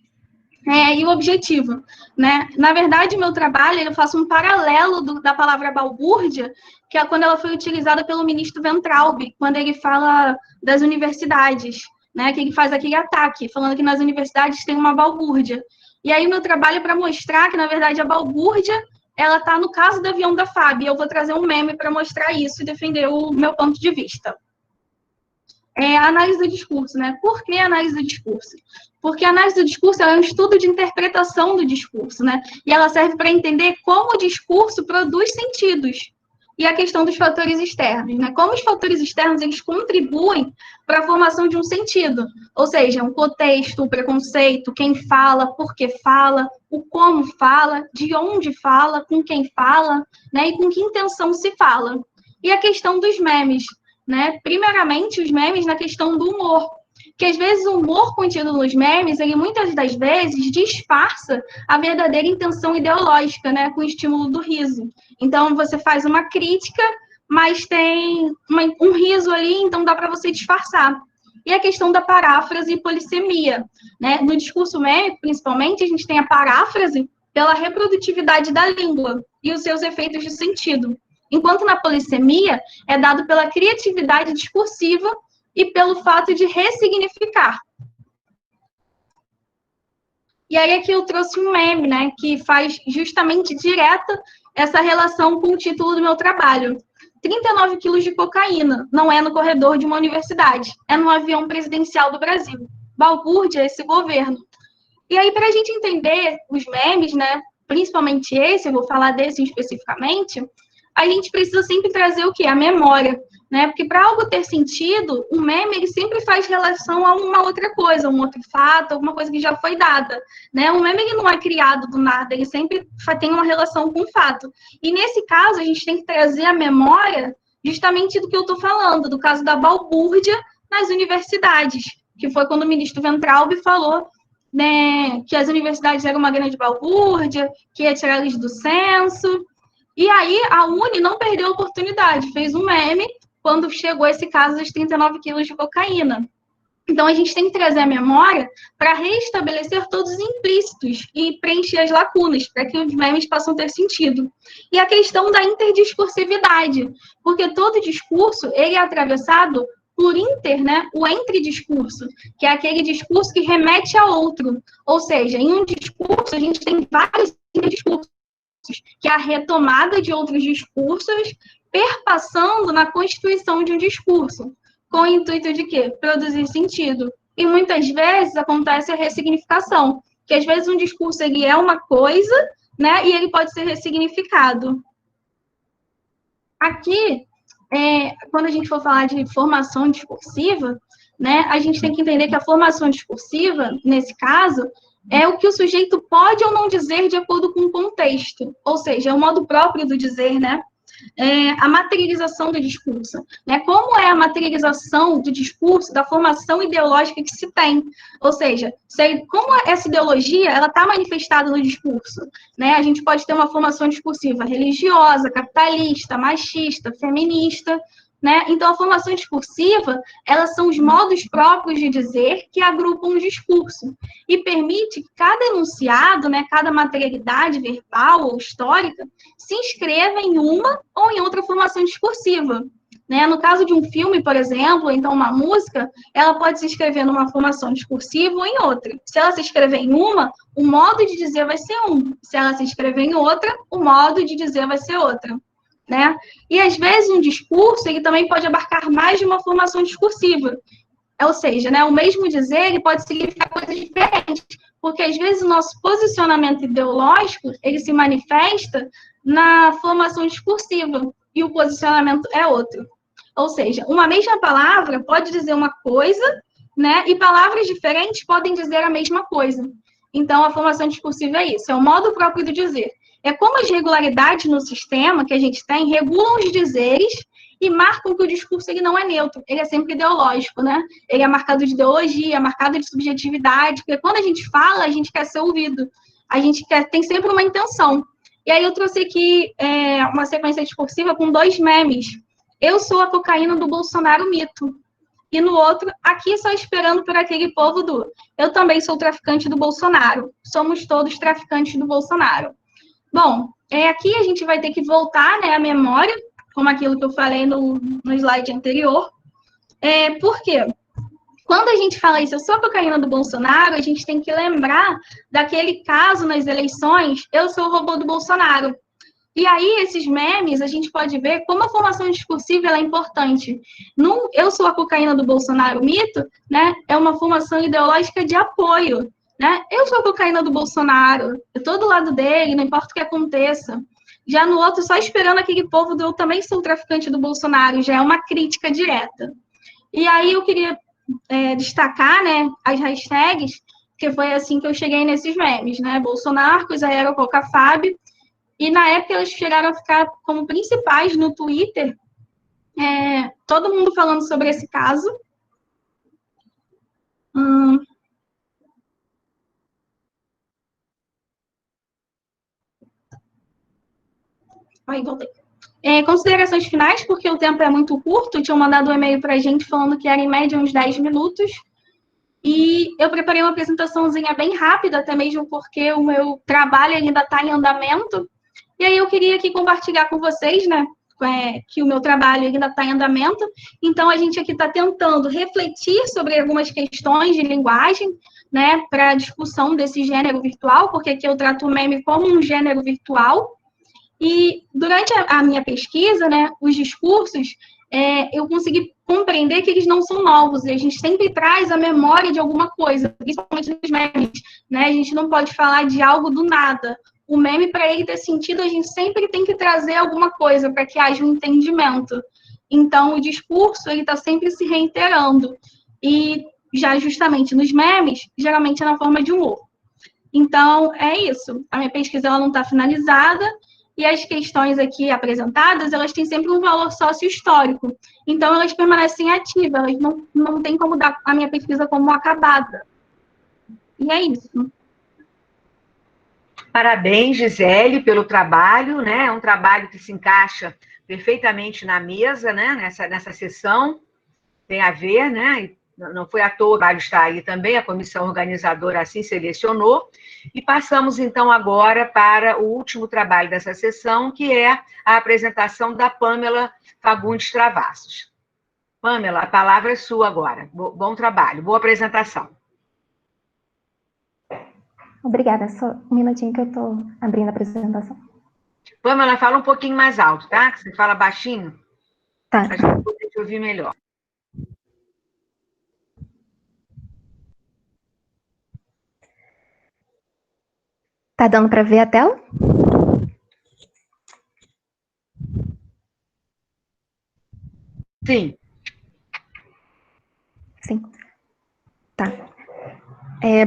E o objetivo, né? Na verdade, o meu trabalho, eu faço um paralelo da palavra balbúrdia, que é quando ela foi utilizada pelo ministro Weintraub, quando ele fala das universidades, né? Que ele faz aquele ataque, falando que nas universidades tem uma balbúrdia. E aí, o meu trabalho é para mostrar que, na verdade, a balbúrdia, ela está no caso do avião da FAB. Eu vou trazer um meme para mostrar isso e defender o meu ponto de vista. A análise do discurso, né? Por que a análise do discurso? Porque a análise do discurso é um estudo de interpretação do discurso, né? E ela serve para entender como o discurso produz sentidos. E a questão dos fatores externos, né? Como os fatores externos, eles contribuem para a formação de um sentido. Ou seja, um contexto, um preconceito, quem fala, por que fala, o como fala, de onde fala, com quem fala, né? E com que intenção se fala. E a questão dos memes, né? Primeiramente, os memes na questão do humor. Que às vezes o humor contido nos memes, ele muitas das vezes disfarça a verdadeira intenção ideológica, né, com o estímulo do riso. Então, você faz uma crítica, mas tem um riso ali, então dá para você disfarçar. E a questão da paráfrase e polissemia, né? No discurso meme, principalmente, a gente tem a paráfrase pela reprodutividade da língua e os seus efeitos de sentido. Enquanto na polissemia é dado pela criatividade discursiva e pelo fato de ressignificar. E aí aqui eu trouxe um meme, né, que faz justamente direta essa relação com o título do meu trabalho. 39 quilos de cocaína, não é no corredor de uma universidade, é no avião presidencial do Brasil. Balbúrdia é esse governo. E aí, para a gente entender os memes, né, principalmente esse, eu vou falar desse especificamente, a gente precisa sempre trazer o quê? A memória. Né? Porque para algo ter sentido, o meme ele sempre faz relação a uma outra coisa, um outro fato, alguma coisa que já foi dada. Né? O meme ele não é criado do nada, ele sempre tem uma relação com o fato. E nesse caso, a gente tem que trazer a memória justamente do que eu estou falando, do caso da balbúrdia nas universidades, que foi quando o ministro Weintraub falou, né, que as universidades eram uma grande balbúrdia, que ia tirar eles do censo. E aí a Uni não perdeu a oportunidade, fez um meme quando chegou esse caso dos 39 quilos de cocaína. Então, a gente tem que trazer a memória para reestabelecer todos os implícitos e preencher as lacunas, para que os memes possam ter sentido. E a questão da interdiscursividade, porque todo discurso ele é atravessado por né, o entre-discurso, que é aquele discurso que remete a outro. Ou seja, em um discurso, a gente tem vários interdiscursos, que é a retomada de outros discursos, perpassando na constituição de um discurso, com o intuito de quê? Produzir sentido. E muitas vezes acontece a ressignificação, que às vezes um discurso ele é uma coisa, né, e ele pode ser ressignificado. Aqui, quando a gente for falar de formação discursiva, né, a gente tem que entender que a formação discursiva, nesse caso, é o que o sujeito pode ou não dizer de acordo com o contexto, ou seja, é o modo próprio do dizer, né? A materialização do discurso, né? Como é a materialização do discurso, da formação ideológica que se tem, ou seja, como essa ideologia ela está manifestada no discurso, né? A gente pode ter uma formação discursiva religiosa, capitalista, machista, feminista, né? Então, a formação discursiva, elas são os modos próprios de dizer que agrupam o discurso e permite que cada enunciado, né, cada materialidade verbal ou histórica se inscreva em uma ou em outra formação discursiva. Né? No caso de um filme, por exemplo, então uma música, ela pode se inscrever numa formação discursiva ou em outra. Se ela se inscrever em uma, o modo de dizer vai ser um. Se ela se inscrever em outra, o modo de dizer vai ser outra. Né? E, às vezes, um discurso ele também pode abarcar mais de uma formação discursiva. Ou seja, né, o mesmo dizer ele pode significar coisas diferentes, porque, às vezes, o nosso posicionamento ideológico ele se manifesta na formação discursiva, e o posicionamento é outro. Ou seja, uma mesma palavra pode dizer uma coisa, né, e palavras diferentes podem dizer a mesma coisa. Então, a formação discursiva é isso, é o modo próprio do dizer. É como as regularidades no sistema que a gente tem regulam os dizeres e marcam que o discurso ele não é neutro, ele é sempre ideológico, né? Ele é marcado de ideologia, é marcado de subjetividade, porque quando a gente fala, a gente quer ser ouvido, a gente tem sempre uma intenção. E aí eu trouxe aqui uma sequência discursiva com 2 memes. Eu sou a cocaína do Bolsonaro mito. E no outro, aqui só esperando por aquele povo do eu também sou traficante do Bolsonaro. Somos todos traficantes do Bolsonaro. Bom, aqui a gente vai ter que voltar, né, à memória, como aquilo que eu falei no slide anterior. Por quê? Quando a gente fala isso, eu sou a cocaína do Bolsonaro, a gente tem que lembrar daquele caso nas eleições, eu sou o robô do Bolsonaro. E aí, esses memes, a gente pode ver como a formação discursiva ela é importante. Eu sou a cocaína do Bolsonaro mito, né, é uma formação ideológica de apoio. Né? Eu sou a cocaína do Bolsonaro, eu estou do lado dele, não importa o que aconteça. Já no outro, só esperando aquele povo do eu também sou traficante do Bolsonaro, já é uma crítica direta. E aí eu queria destacar, né, as hashtags, que foi assim que eu cheguei nesses memes, né? Bolsonaro, Aero, Coca Fábio, e na época elas chegaram a ficar como principais no Twitter, todo mundo falando sobre esse caso. Aí, voltei. Considerações finais, porque o tempo é muito curto, tinham mandado um e-mail para a gente falando que era em média uns 10 minutos, e eu preparei uma apresentaçãozinha bem rápida, até mesmo porque o meu trabalho ainda está em andamento, e aí eu queria aqui compartilhar com vocês, né, que o meu trabalho ainda está em andamento, então a gente aqui está tentando refletir sobre algumas questões de linguagem, né, para a discussão desse gênero virtual, porque aqui eu trato o meme como um gênero virtual. E durante a minha pesquisa, né, os discursos, eu consegui compreender que eles não são novos, e a gente sempre traz a memória de alguma coisa, principalmente nos memes, né? A gente não pode falar de algo do nada. O meme, para ele ter sentido, a gente sempre tem que trazer alguma coisa para que haja um entendimento. Então, o discurso, ele está sempre se reiterando. E já justamente nos memes, geralmente é na forma de humor. Então, é isso. A minha pesquisa ela não está finalizada, e as questões aqui apresentadas, elas têm sempre um valor sócio-histórico. Então, elas permanecem ativas, elas não tem como dar a minha pesquisa como acabada. E é isso. Parabéns, Gisele, pelo trabalho, né? É um trabalho que se encaixa perfeitamente na mesa, né? Nessa sessão. Tem a ver, né? Não foi à toa, o trabalho está aí também, a comissão organizadora assim selecionou. E passamos, então, agora para o último trabalho dessa sessão, que é a apresentação da Pamela Fagundes Travassos. Pamela, a palavra é sua agora. Bom trabalho, boa apresentação. Obrigada, só um minutinho que eu estou abrindo a apresentação. Pamela, fala um pouquinho mais alto, tá? Que você fala baixinho. Tá. A gente pode te ouvir melhor. Tá dando para ver a tela? Sim. Sim. Tá.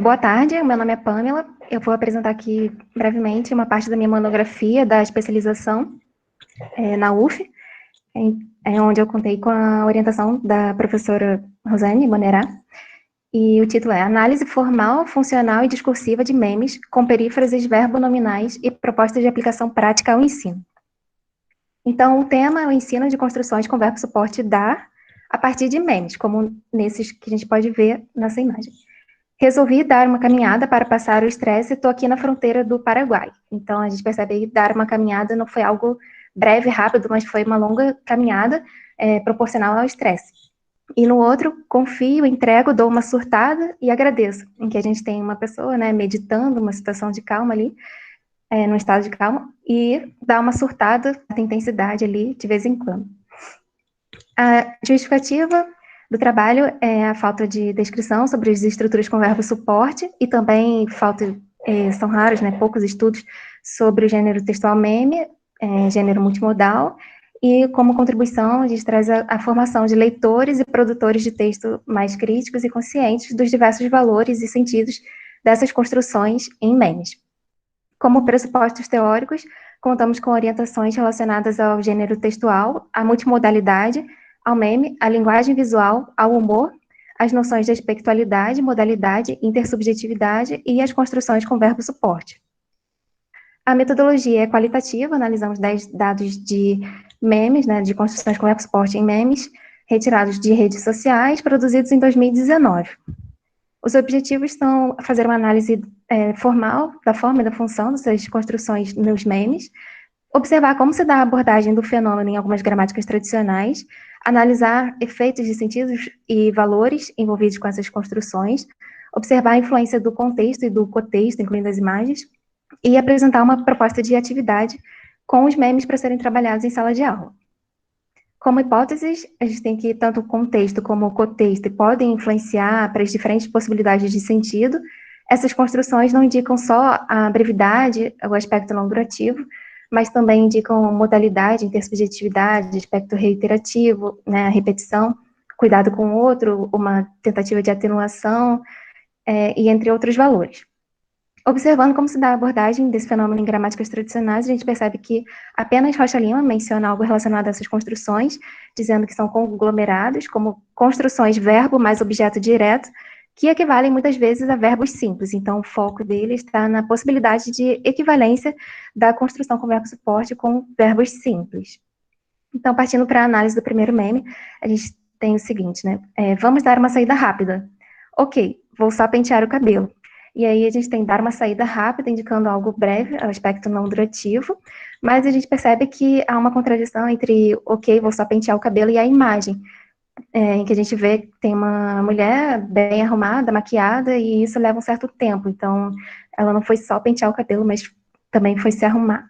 Boa tarde, meu nome é Pamela. Eu vou apresentar aqui brevemente uma parte da minha monografia da especialização na UF, onde eu contei com a orientação da professora Rosane Monerá. E o título é Análise Formal, Funcional e Discursiva de Memes com Perífrases Verbonominais e Propostas de Aplicação Prática ao Ensino. Então, o tema é o ensino de construções com verbo suporte dar a partir de memes, como nesses que a gente pode ver nessa imagem. Resolvi dar uma caminhada para passar o estresse, estou aqui na fronteira do Paraguai. Então, a gente percebe que dar uma caminhada não foi algo breve, rápido, mas foi uma longa caminhada proporcional ao estresse. E no outro, confio, entrego, dou uma surtada e agradeço, em que a gente tem uma pessoa, né, meditando, uma situação de calma ali, num estado de calma, e dá uma surtada, tem intensidade ali, de vez em quando. A justificativa do trabalho é a falta de descrição sobre as estruturas com verbo suporte, e também são raros, né, poucos estudos sobre o gênero textual meme, gênero multimodal, e como contribuição a gente traz a formação de leitores e produtores de texto mais críticos e conscientes dos diversos valores e sentidos dessas construções em memes. Como pressupostos teóricos, contamos com orientações relacionadas ao gênero textual, à multimodalidade, ao meme, à linguagem visual, ao humor, às noções de aspectualidade, modalidade, intersubjetividade e as construções com verbo suporte. A metodologia é qualitativa, analisamos 10 dados de memes, né, de construções com verbo suporte em memes, retirados de redes sociais, produzidos em 2019. Os objetivos são fazer uma análise formal da forma e da função dessas construções nos memes, observar como se dá a abordagem do fenômeno em algumas gramáticas tradicionais, analisar efeitos de sentidos e valores envolvidos com essas construções, observar a influência do contexto e do cotexto, incluindo as imagens, e apresentar uma proposta de atividade com os memes para serem trabalhados em sala de aula. Como hipóteses, a gente tem que tanto o contexto como o cotexto podem influenciar para as diferentes possibilidades de sentido. Essas construções não indicam só a brevidade, o aspecto não durativo, mas também indicam modalidade, intersubjetividade, aspecto reiterativo, né, a repetição, cuidado com o outro, uma tentativa de atenuação, e entre outros valores. Observando como se dá a abordagem desse fenômeno em gramáticas tradicionais, a gente percebe que apenas Rocha Lima menciona algo relacionado a essas construções, dizendo que são conglomerados, como construções verbo mais objeto direto, que equivalem muitas vezes a verbos simples. Então, o foco dele está na possibilidade de equivalência da construção com verbo suporte com verbos simples. Então, partindo para a análise do primeiro meme, a gente tem o seguinte, né? Vamos dar uma saída rápida. Ok, vou só pentear o cabelo. E aí a gente tem dar uma saída rápida, indicando algo breve, aspecto não durativo, mas a gente percebe que há uma contradição entre, ok, vou só pentear o cabelo, e a imagem, em que a gente vê que tem uma mulher bem arrumada, maquiada, e isso leva um certo tempo. Então, ela não foi só pentear o cabelo, mas também foi se arrumar.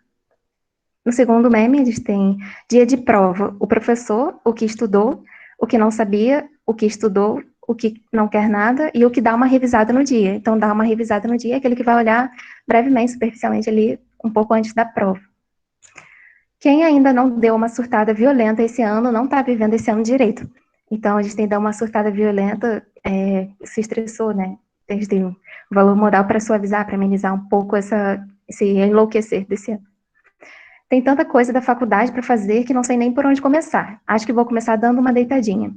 No segundo meme, a gente tem dia de prova, o professor, o que estudou, o que não sabia, o que estudou, o que não quer nada e o que dá uma revisada no dia. Então, dá uma revisada no dia é aquele que vai olhar brevemente, superficialmente ali, um pouco antes da prova. Quem ainda não deu uma surtada violenta esse ano, não está vivendo esse ano direito. Então, a gente tem que dar uma surtada violenta, se estressou, né? A gente tem um valor moral para suavizar, para amenizar um pouco esse enlouquecer desse ano. Tem tanta coisa da faculdade para fazer que não sei nem por onde começar. Acho que vou começar dando uma deitadinha.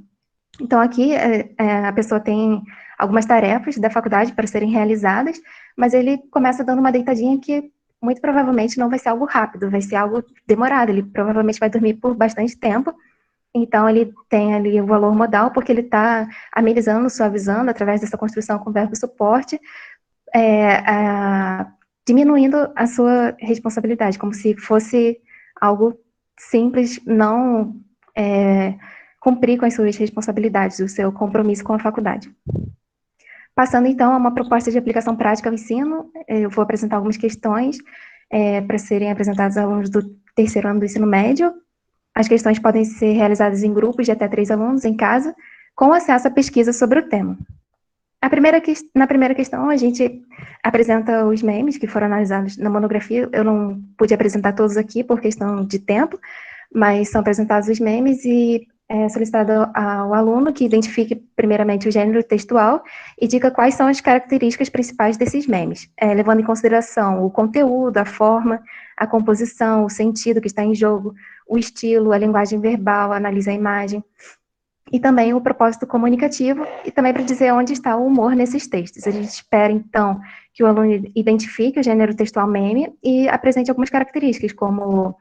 Então, aqui, a pessoa tem algumas tarefas da faculdade para serem realizadas, mas ele começa dando uma deitadinha que, muito provavelmente, não vai ser algo rápido, vai ser algo demorado, ele provavelmente vai dormir por bastante tempo, então ele tem ali o valor modal, porque ele está amenizando, suavizando, através dessa construção com verbo suporte, diminuindo a sua responsabilidade, como se fosse algo simples, não cumprir com as suas responsabilidades, o seu compromisso com a faculdade. Passando, então, a uma proposta de aplicação prática ao ensino, eu vou apresentar algumas questões para serem apresentadas aos alunos do terceiro ano do ensino médio. As questões podem ser realizadas em grupos de até 3 alunos em casa, com acesso à pesquisa sobre o tema. Na primeira questão, a gente apresenta os memes que foram analisados na monografia. Eu não pude apresentar todos aqui por questão de tempo, mas são apresentados os memes e é solicitado ao aluno que identifique primeiramente o gênero textual e diga quais são as características principais desses memes, levando em consideração o conteúdo, a forma, a composição, o sentido que está em jogo, o estilo, a linguagem verbal, analisa a imagem, e também o propósito comunicativo, e também para dizer onde está o humor nesses textos. A gente espera, então, que o aluno identifique o gênero textual meme e apresente algumas características, como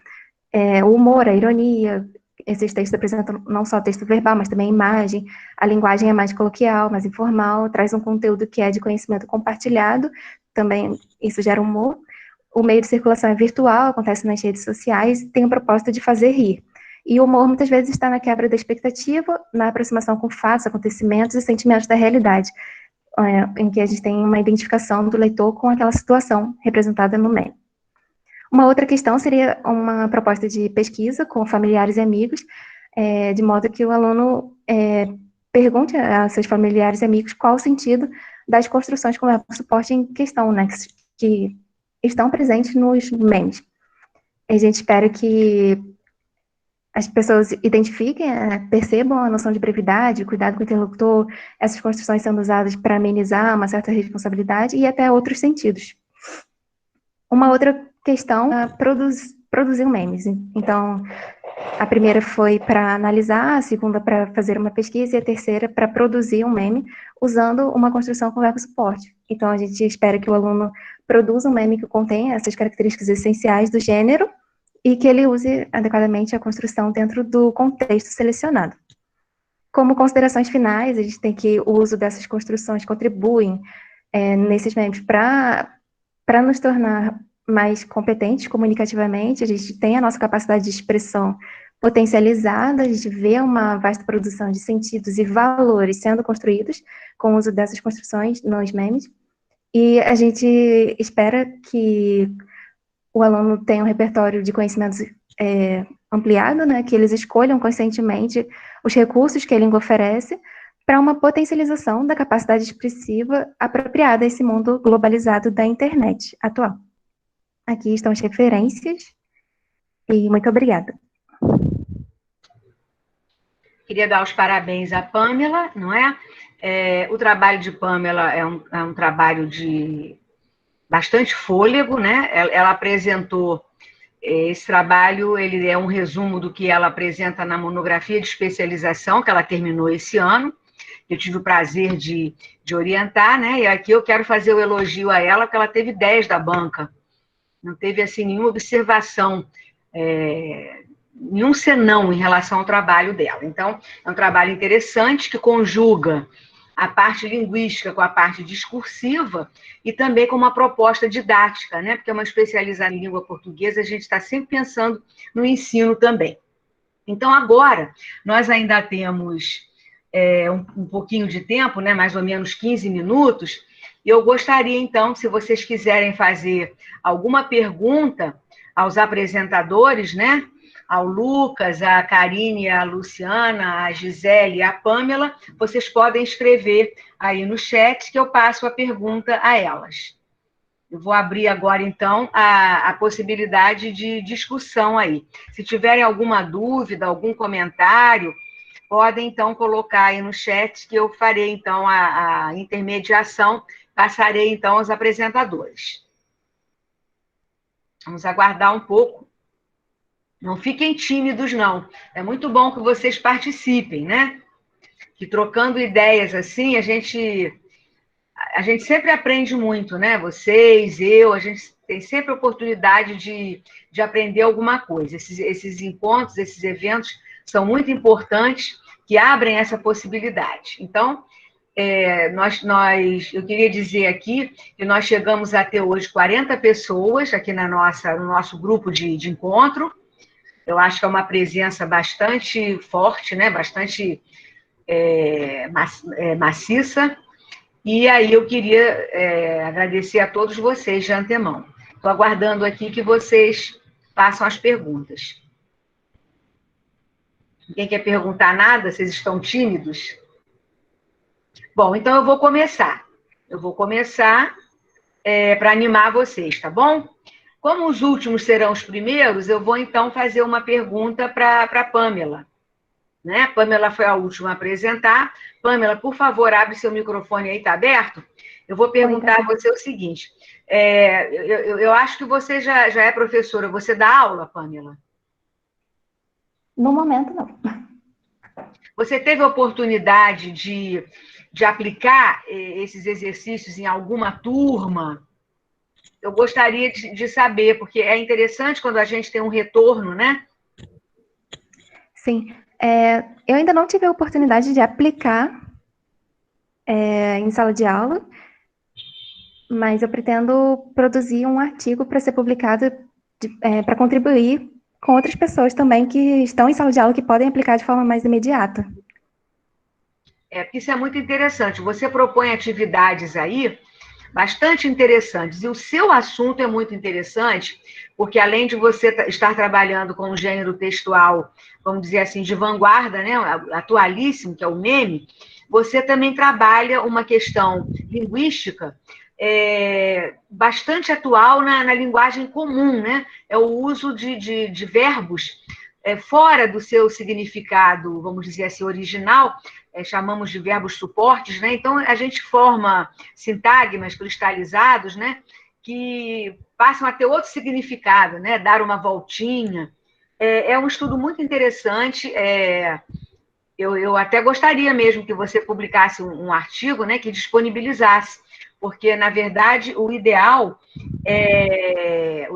o humor, a ironia. Esses textos apresentam não só texto verbal, mas também imagem. A linguagem é mais coloquial, mais informal, traz um conteúdo que é de conhecimento compartilhado, também isso gera humor. O meio de circulação é virtual, acontece nas redes sociais, tem o propósito de fazer rir. E o humor muitas vezes está na quebra da expectativa, na aproximação com fatos, acontecimentos e sentimentos da realidade, em que a gente tem uma identificação do leitor com aquela situação representada no meme. Uma outra questão seria uma proposta de pesquisa com familiares e amigos, de modo que o aluno pergunte a seus familiares e amigos qual o sentido das construções com verbo suporte em questão, né, que estão presentes nos memes. A gente espera que as pessoas identifiquem, percebam a noção de brevidade, cuidado com o interlocutor, essas construções sendo usadas para amenizar uma certa responsabilidade e até outros sentidos. Uma outra questão é produzir memes. Então, a primeira foi para analisar, a segunda para fazer uma pesquisa e a terceira para produzir um meme usando uma construção com verbo suporte. Então, a gente espera que o aluno produza um meme que contenha essas características essenciais do gênero e que ele use adequadamente a construção dentro do contexto selecionado. Como considerações finais, a gente tem que o uso dessas construções contribuem nesses memes para nos tornar mais competentes comunicativamente. A gente tem a nossa capacidade de expressão potencializada, a gente vê uma vasta produção de sentidos e valores sendo construídos com o uso dessas construções nos memes, e a gente espera que o aluno tenha um repertório de conhecimentos ampliado, né, que eles escolham conscientemente os recursos que a língua oferece para uma potencialização da capacidade expressiva apropriada a esse mundo globalizado da internet atual. Aqui estão as referências, e muito obrigada. Queria dar os parabéns à Pamela, não é? O trabalho de Pamela é um trabalho de bastante fôlego, né? Ela apresentou esse trabalho, ele é um resumo do que ela apresenta na monografia de especialização, que ela terminou esse ano. Eu tive o prazer de orientar, né? E aqui eu quero fazer o elogio a ela, porque ela teve 10 da banca. Não teve, assim, nenhuma observação, nenhum senão em relação ao trabalho dela. Então, é um trabalho interessante que conjuga a parte linguística com a parte discursiva e também com uma proposta didática, né? Porque é uma especializada em língua portuguesa, a gente está sempre pensando no ensino também. Então, agora, nós ainda temos um pouquinho de tempo, né? Mais ou menos 15 minutos, e eu gostaria, então, se vocês quiserem fazer alguma pergunta aos apresentadores, né? Ao Lucas, a Karine, a Luciana, a Gisele e a Pamela, vocês podem escrever aí no chat que eu passo a pergunta a elas. Eu vou abrir agora, então, a possibilidade de discussão aí. Se tiverem alguma dúvida, algum comentário, podem, então, colocar aí no chat que eu farei, então, a intermediação, passarei, então, aos apresentadores. Vamos aguardar um pouco. Não fiquem tímidos, não. É muito bom que vocês participem, né? Que trocando ideias assim, a gente sempre aprende muito, né? Vocês, a gente tem sempre a oportunidade de aprender alguma coisa. Esses encontros, esses eventos são muito importantes, que abrem essa possibilidade. Então, eu queria dizer aqui que nós chegamos a ter hoje 40 pessoas aqui no nosso grupo de encontro. Eu acho que é uma presença bastante forte, né? Bastante maciça. E aí eu queria agradecer a todos vocês de antemão. Estou aguardando aqui que vocês façam as perguntas. Ninguém quer perguntar nada? Vocês estão tímidos? Bom, então eu vou começar. Eu vou começar para animar vocês, tá bom? Como os últimos serão os primeiros, eu vou, então, fazer uma pergunta para a Pamela. Né? Pamela foi a última a apresentar. Pamela, por favor, abre seu microfone aí, está aberto? Eu vou perguntar a você o seguinte. Eu acho que você já é professora. Você dá aula, Pamela? No momento, não. Você teve a oportunidade de aplicar esses exercícios em alguma turma? eu gostaria de saber, porque é interessante quando a gente tem um retorno, né? Sim. Eu ainda não tive a oportunidade de aplicar em sala de aula, mas eu pretendo produzir um artigo para ser publicado para contribuir com outras pessoas também que estão em sala de aula que podem aplicar de forma mais imediata. Porque isso é muito interessante. Você propõe atividades aí bastante interessantes. E o seu assunto é muito interessante, porque além de você estar trabalhando com um gênero textual, vamos dizer assim, de vanguarda, né, atualíssimo, que é o meme, você também trabalha uma questão linguística bastante atual na linguagem comum, né? É o uso de verbos fora do seu significado, vamos dizer assim, original, chamamos de verbos suportes, né? Então, a gente forma sintagmas cristalizados, né? Que passam a ter outro significado, né? Dar uma voltinha. É um estudo muito interessante. Eu até gostaria mesmo que você publicasse um artigo, né? Que disponibilizasse, porque, na verdade, o ideal é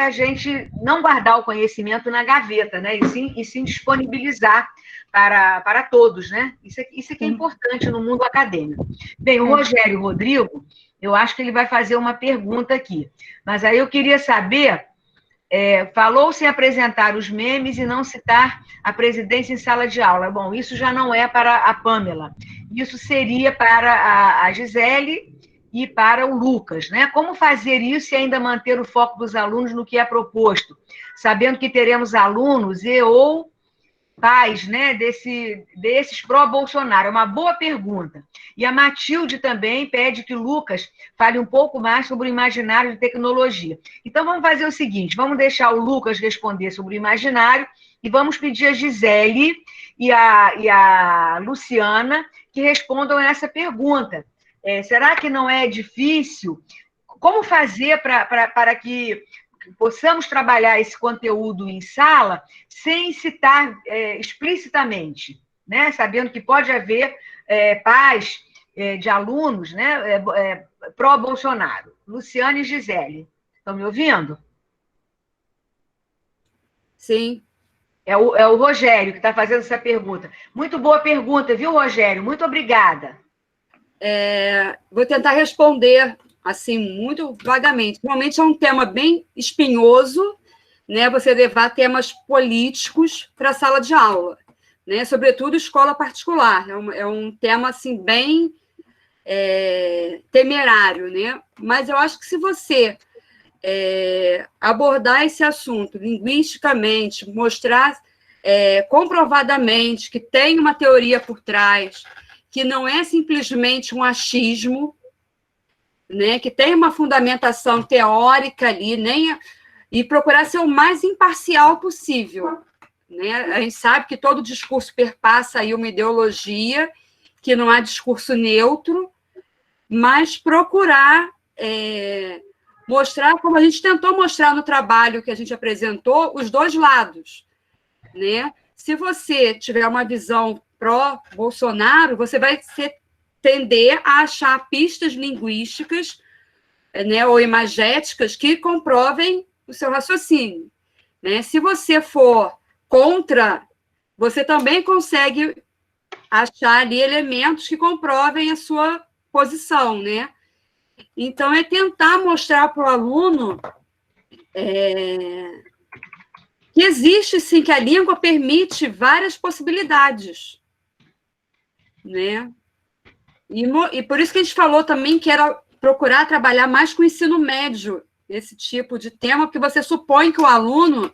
a gente não guardar o conhecimento na gaveta, né? E sim disponibilizar para todos, né? Isso aqui é importante no mundo acadêmico. Bem, o Rogério Rodrigo, eu acho que ele vai fazer uma pergunta aqui. Mas aí eu queria saber, falou-se em apresentar os memes e não citar a presidência em sala de aula. Bom, isso já não é para a Pamela. Isso seria para a Gisele e para o Lucas, né? Como fazer isso e ainda manter o foco dos alunos no que é proposto, sabendo que teremos alunos ou pais, né, desses pró-Bolsonaro? É uma boa pergunta. E a Matilde também pede que o Lucas fale um pouco mais sobre o imaginário de tecnologia. Então, vamos fazer o seguinte, vamos deixar o Lucas responder sobre o imaginário e vamos pedir a Gisele e a Luciana que respondam essa pergunta. Será que não é difícil? Como fazer para que possamos trabalhar esse conteúdo em sala sem citar explicitamente, né? Sabendo que pode haver pais de alunos, né? Pró-Bolsonaro. Luciana e Gisele, estão me ouvindo? Sim. É o Rogério que está fazendo essa pergunta. Muito boa pergunta, viu, Rogério? Muito obrigada. Vou tentar responder assim, muito vagamente. Realmente é um tema bem espinhoso, né? Você levar temas políticos para a sala de aula, né? Sobretudo escola particular. É um tema assim, bem temerário, né? Mas eu acho que se você abordar esse assunto linguisticamente, mostrar comprovadamente que tem uma teoria por trás, que não é simplesmente um achismo, né, que tem uma fundamentação teórica ali, e procurar ser o mais imparcial possível, né? A gente sabe que todo discurso perpassa aí uma ideologia, que não há discurso neutro, mas procurar mostrar, como a gente tentou mostrar no trabalho que a gente apresentou, os dois lados, né? Se você tiver uma visão pró-Bolsonaro, você vai tender a achar pistas linguísticas, né, ou imagéticas que comprovem o seu raciocínio, né? Se você for contra, você também consegue achar ali elementos que comprovem a sua posição, né? Então, é tentar mostrar para o aluno que existe, sim, que a língua permite várias possibilidades, né? E por isso que a gente falou também que era procurar trabalhar mais com o ensino médio, esse tipo de tema, porque você supõe que o aluno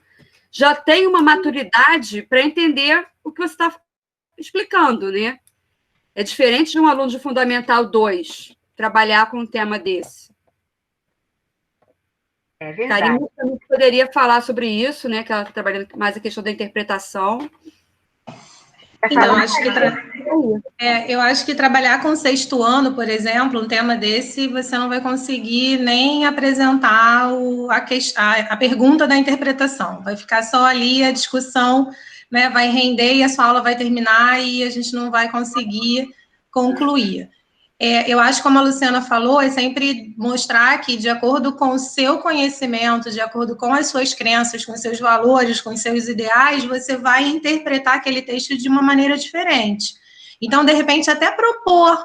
já tem uma maturidade para entender o que você está explicando, né? É diferente de um aluno de Fundamental 2 trabalhar com um tema desse. É verdade. Karine também poderia falar sobre isso, né? Que ela está trabalhando mais a questão da interpretação. Então, eu acho que trabalhar com sexto ano, por exemplo, um tema desse, você não vai conseguir nem apresentar a pergunta da interpretação. Vai ficar só ali a discussão, né, vai render e a sua aula vai terminar e a gente não vai conseguir concluir. Eu acho, como a Luciana falou, é sempre mostrar que, de acordo com o seu conhecimento, de acordo com as suas crenças, com os seus valores, com os seus ideais, você vai interpretar aquele texto de uma maneira diferente. Então, de repente, até propor,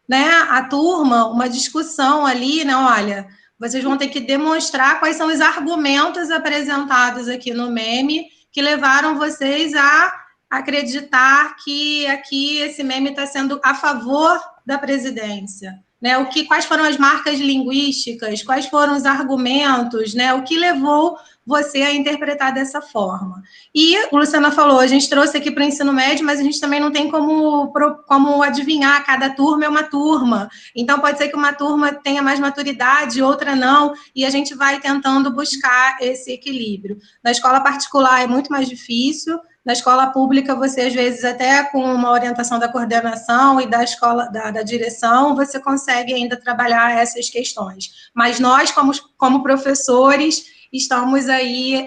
né, à turma uma discussão ali, né, olha, vocês vão ter que demonstrar quais são os argumentos apresentados aqui no meme que levaram vocês a acreditar que aqui esse meme está sendo a favor da presidência, né? Quais foram as marcas linguísticas, quais foram os argumentos, né? O que levou você a interpretar dessa forma. E o Luciana falou, a gente trouxe aqui para o ensino médio, mas a gente também não tem como adivinhar, cada turma é uma turma. Então, pode ser que uma turma tenha mais maturidade, outra não, e a gente vai tentando buscar esse equilíbrio. Na escola particular é muito mais difícil. Na escola pública, você, às vezes, até com uma orientação da coordenação e da escola, da direção, você consegue ainda trabalhar essas questões. Mas nós, como professores, estamos aí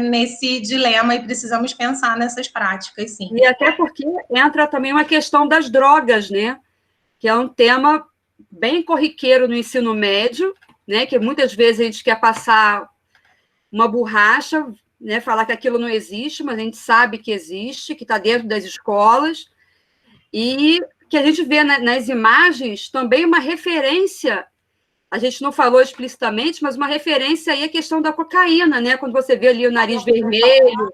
nesse dilema e precisamos pensar nessas práticas, sim. E até porque entra também uma questão das drogas, né? Que é um tema bem corriqueiro no ensino médio, né? Que muitas vezes a gente quer passar uma borracha, né, falar que aquilo não existe, mas a gente sabe que existe, que está dentro das escolas, e que a gente vê nas imagens também uma referência, a gente não falou explicitamente, mas uma referência aí à questão da cocaína, né? Quando você vê ali o nariz vermelho,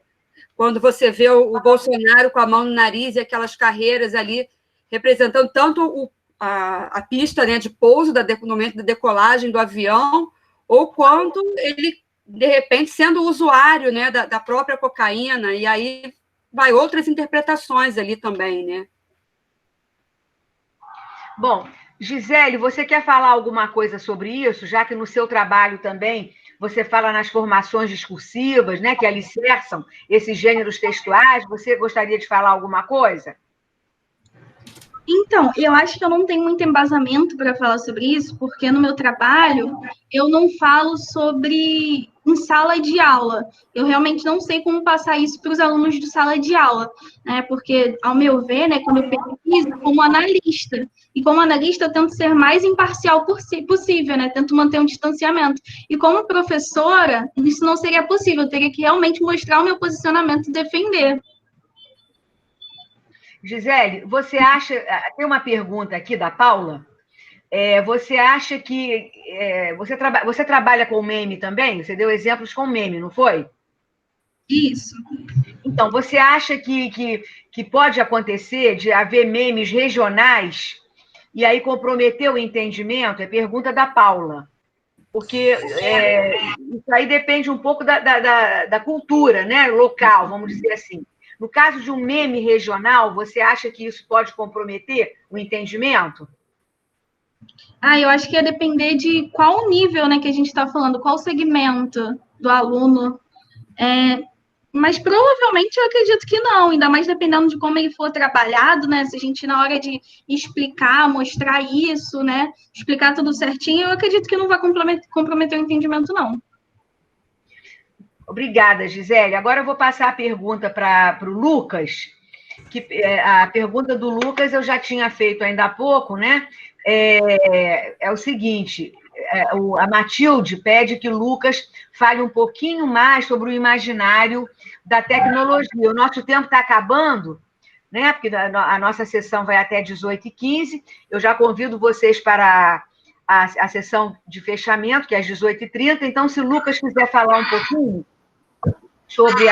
quando você vê o Bolsonaro com a mão no nariz e aquelas carreiras ali, representando tanto a pista, né, de pouso, no momento da decolagem do avião, ou quanto ele, de repente, sendo usuário, né, da própria cocaína, e aí vai outras interpretações ali também, né? Bom, Gisele, você quer falar alguma coisa sobre isso, já que no seu trabalho também você fala nas formações discursivas, né, que alicerçam esses gêneros textuais, você gostaria de falar alguma coisa? Então, eu acho que eu não tenho muito embasamento para falar sobre isso, porque no meu trabalho eu não falo sobre em sala de aula. Eu realmente não sei como passar isso para os alunos de sala de aula, né? Porque, ao meu ver, né, quando eu pesquiso como analista, e como analista eu tento ser mais imparcial possível, né? Tento manter um distanciamento. E como professora, isso não seria possível, eu teria que realmente mostrar o meu posicionamento e defender. Gisele, você acha... Tem uma pergunta aqui da Paula. Você acha que... Você trabalha com meme também? Você deu exemplos com meme, não foi? Isso. Então, você acha que pode acontecer de haver memes regionais e aí comprometer o entendimento? É pergunta da Paula. Porque isso aí depende um pouco da cultura, né, local, vamos dizer assim. No caso de um meme regional, você acha que isso pode comprometer o entendimento? Eu acho que ia depender de qual nível, né, que a gente está falando, qual segmento do aluno. Mas provavelmente eu acredito que não, ainda mais dependendo de como ele for trabalhado, né? Se a gente, na hora de explicar, mostrar isso, né? Explicar tudo certinho, eu acredito que não vai comprometer o entendimento, não. Obrigada, Gisele. Agora eu vou passar a pergunta para o Lucas, que a pergunta do Lucas eu já tinha feito ainda há pouco, né? É o seguinte, a Matilde pede que o Lucas fale um pouquinho mais sobre o imaginário da tecnologia. O nosso tempo está acabando, né? Porque a nossa sessão vai até 18h15. Eu já convido vocês para a sessão de fechamento, que é às 18h30. Então, se o Lucas quiser falar um pouquinho sobre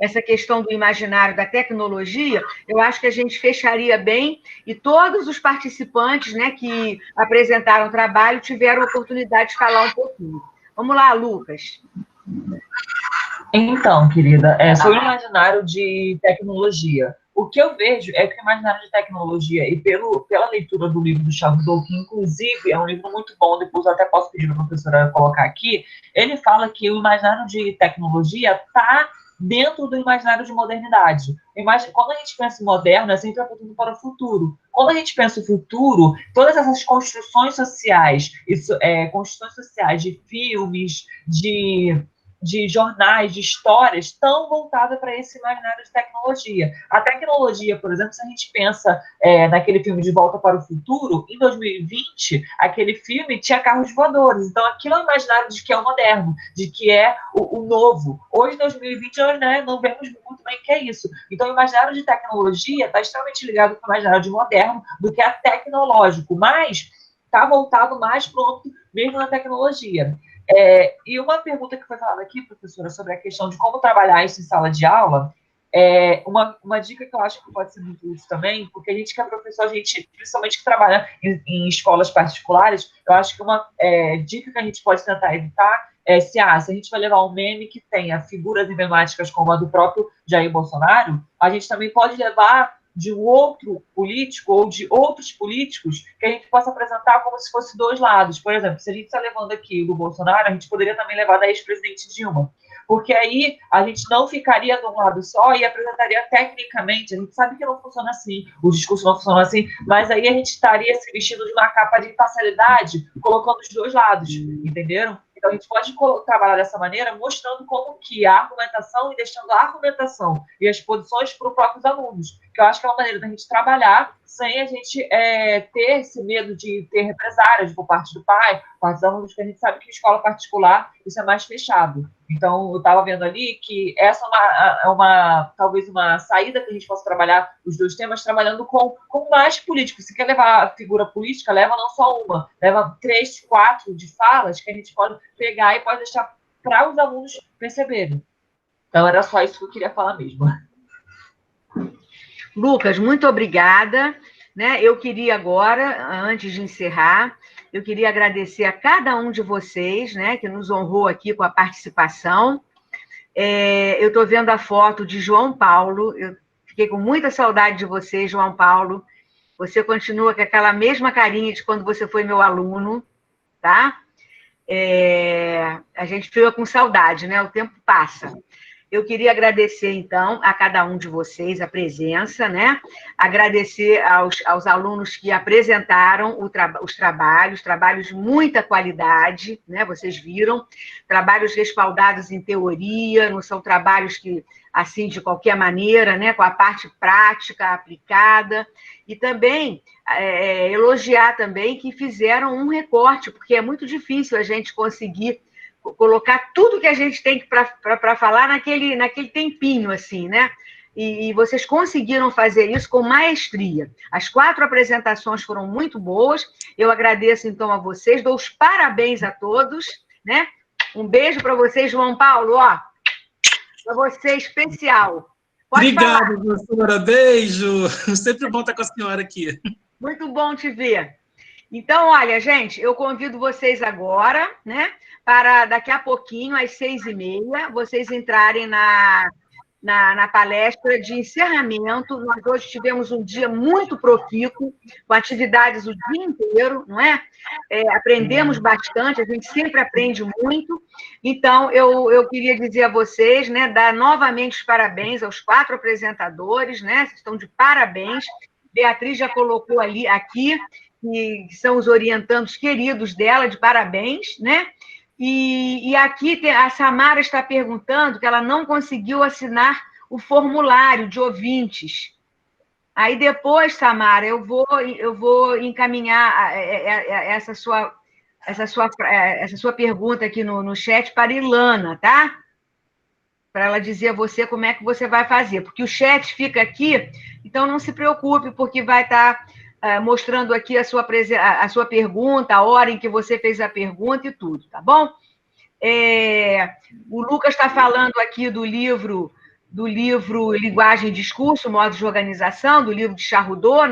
essa questão do imaginário da tecnologia, eu acho que a gente fecharia bem e todos os participantes, né, que apresentaram o trabalho tiveram a oportunidade de falar um pouquinho. Vamos lá, Lucas. Então, querida, sobre o imaginário de tecnologia, o que eu vejo é que o imaginário de tecnologia, e pela leitura do livro do Charles Bukowski, que inclusive é um livro muito bom, depois eu até posso pedir para a professora colocar aqui, ele fala que o imaginário de tecnologia está dentro do imaginário de modernidade. Quando a gente pensa em moderno, é sempre apontando para o futuro. Quando a gente pensa o futuro, todas essas construções sociais, construções sociais de filmes, de de jornais, de histórias tão voltada para esse imaginário de tecnologia. A tecnologia, por exemplo, se a gente pensa naquele filme De Volta para o Futuro, em 2020, aquele filme tinha carros voadores. Então, aquilo é o imaginário de que é o moderno, de que é o novo. Hoje, em 2020, nós, né, não vemos muito bem o que é isso. Então, o imaginário de tecnologia está extremamente ligado com o imaginário de moderno do que é tecnológico, mas está voltado mais pronto mesmo na tecnologia. E uma pergunta que foi falada aqui, professora, sobre a questão de como trabalhar isso em sala de aula, uma dica que eu acho que pode ser muito útil também, porque a gente que é professor, a gente, principalmente que trabalha em escolas particulares, eu acho que uma dica que a gente pode tentar evitar se a gente vai levar um meme que tenha figuras emblemáticas como a do próprio Jair Bolsonaro, a gente também pode levar de um outro político ou de outros políticos que a gente possa apresentar como se fosse dois lados. Por exemplo, se a gente está levando aqui do Bolsonaro, a gente poderia também levar da ex-presidente Dilma, porque aí a gente não ficaria de um lado só e apresentaria tecnicamente. A gente sabe que não funciona assim, o discurso não funciona assim, mas aí a gente estaria se vestindo de uma capa de imparcialidade, colocando os dois lados, entenderam? Então, a gente pode trabalhar dessa maneira, mostrando como que a argumentação e deixando a argumentação e as posições para os próprios alunos, que eu acho que é uma maneira da gente trabalhar sem a gente ter esse medo de ter represálias por parte do pai, por parte dos alunos, porque a gente sabe que em escola particular isso é mais fechado. Então, eu estava vendo ali que essa é talvez uma saída que a gente possa trabalhar os dois temas, trabalhando com mais políticos. Se quer levar a figura política, leva não só uma, leva 3, 4 de falas que a gente pode pegar e pode deixar para os alunos perceberem. Então, era só isso que eu queria falar mesmo. Lucas, muito obrigada. Eu queria agora, antes de encerrar, eu queria agradecer a cada um de vocês, que nos honrou aqui com a participação. Eu estou vendo a foto de João Paulo, eu fiquei com muita saudade de você, João Paulo. Você continua com aquela mesma carinha de quando você foi meu aluno, tá? A gente fica com saudade, o tempo passa. Eu queria agradecer, então, a cada um de vocês a presença, agradecer aos alunos que apresentaram os trabalhos de muita qualidade, vocês viram, trabalhos respaldados em teoria, não são trabalhos que, assim, de qualquer maneira, com a parte prática aplicada, e também elogiar também que fizeram um recorte, porque é muito difícil a gente conseguir colocar tudo que a gente tem para falar naquele tempinho, assim, E vocês conseguiram fazer isso com maestria. As 4 apresentações foram muito boas. Eu agradeço, então, a vocês, dou os parabéns a todos, Um beijo para vocês, João Paulo, para você, especial. Pode Obrigado, falar. professora. Beijo. Sempre bom estar com a senhora aqui. Muito bom te ver. Então, olha, gente, eu convido vocês agora, para daqui a pouquinho, às 6h30, vocês entrarem na palestra de encerramento. Nós hoje tivemos um dia muito profícuo, com atividades o dia inteiro, não é? Aprendemos bastante, a gente sempre aprende muito. Então, eu queria dizer a vocês, dar novamente os parabéns aos 4 apresentadores, Vocês estão de parabéns. Beatriz já colocou aqui, que são os orientandos queridos dela, de parabéns, E aqui a Samara está perguntando que ela não conseguiu assinar o formulário de ouvintes. Aí depois, Samara, eu vou encaminhar essa sua pergunta aqui no chat para a Ilana, tá? Para ela dizer a você como é que você vai fazer, porque o chat fica aqui, então não se preocupe, porque vai estar mostrando aqui a sua pergunta, a hora em que você fez a pergunta e tudo, tá bom? O Lucas está falando aqui do livro Linguagem e Discurso, Modos de Organização, do livro de Charrodot,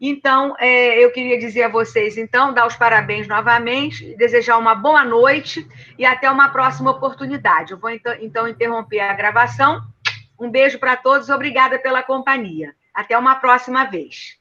Então, eu queria dizer a vocês, então, dar os parabéns novamente, desejar uma boa noite e até uma próxima oportunidade. Eu vou, então, interromper a gravação. Um beijo para todos, obrigada pela companhia. Até uma próxima vez.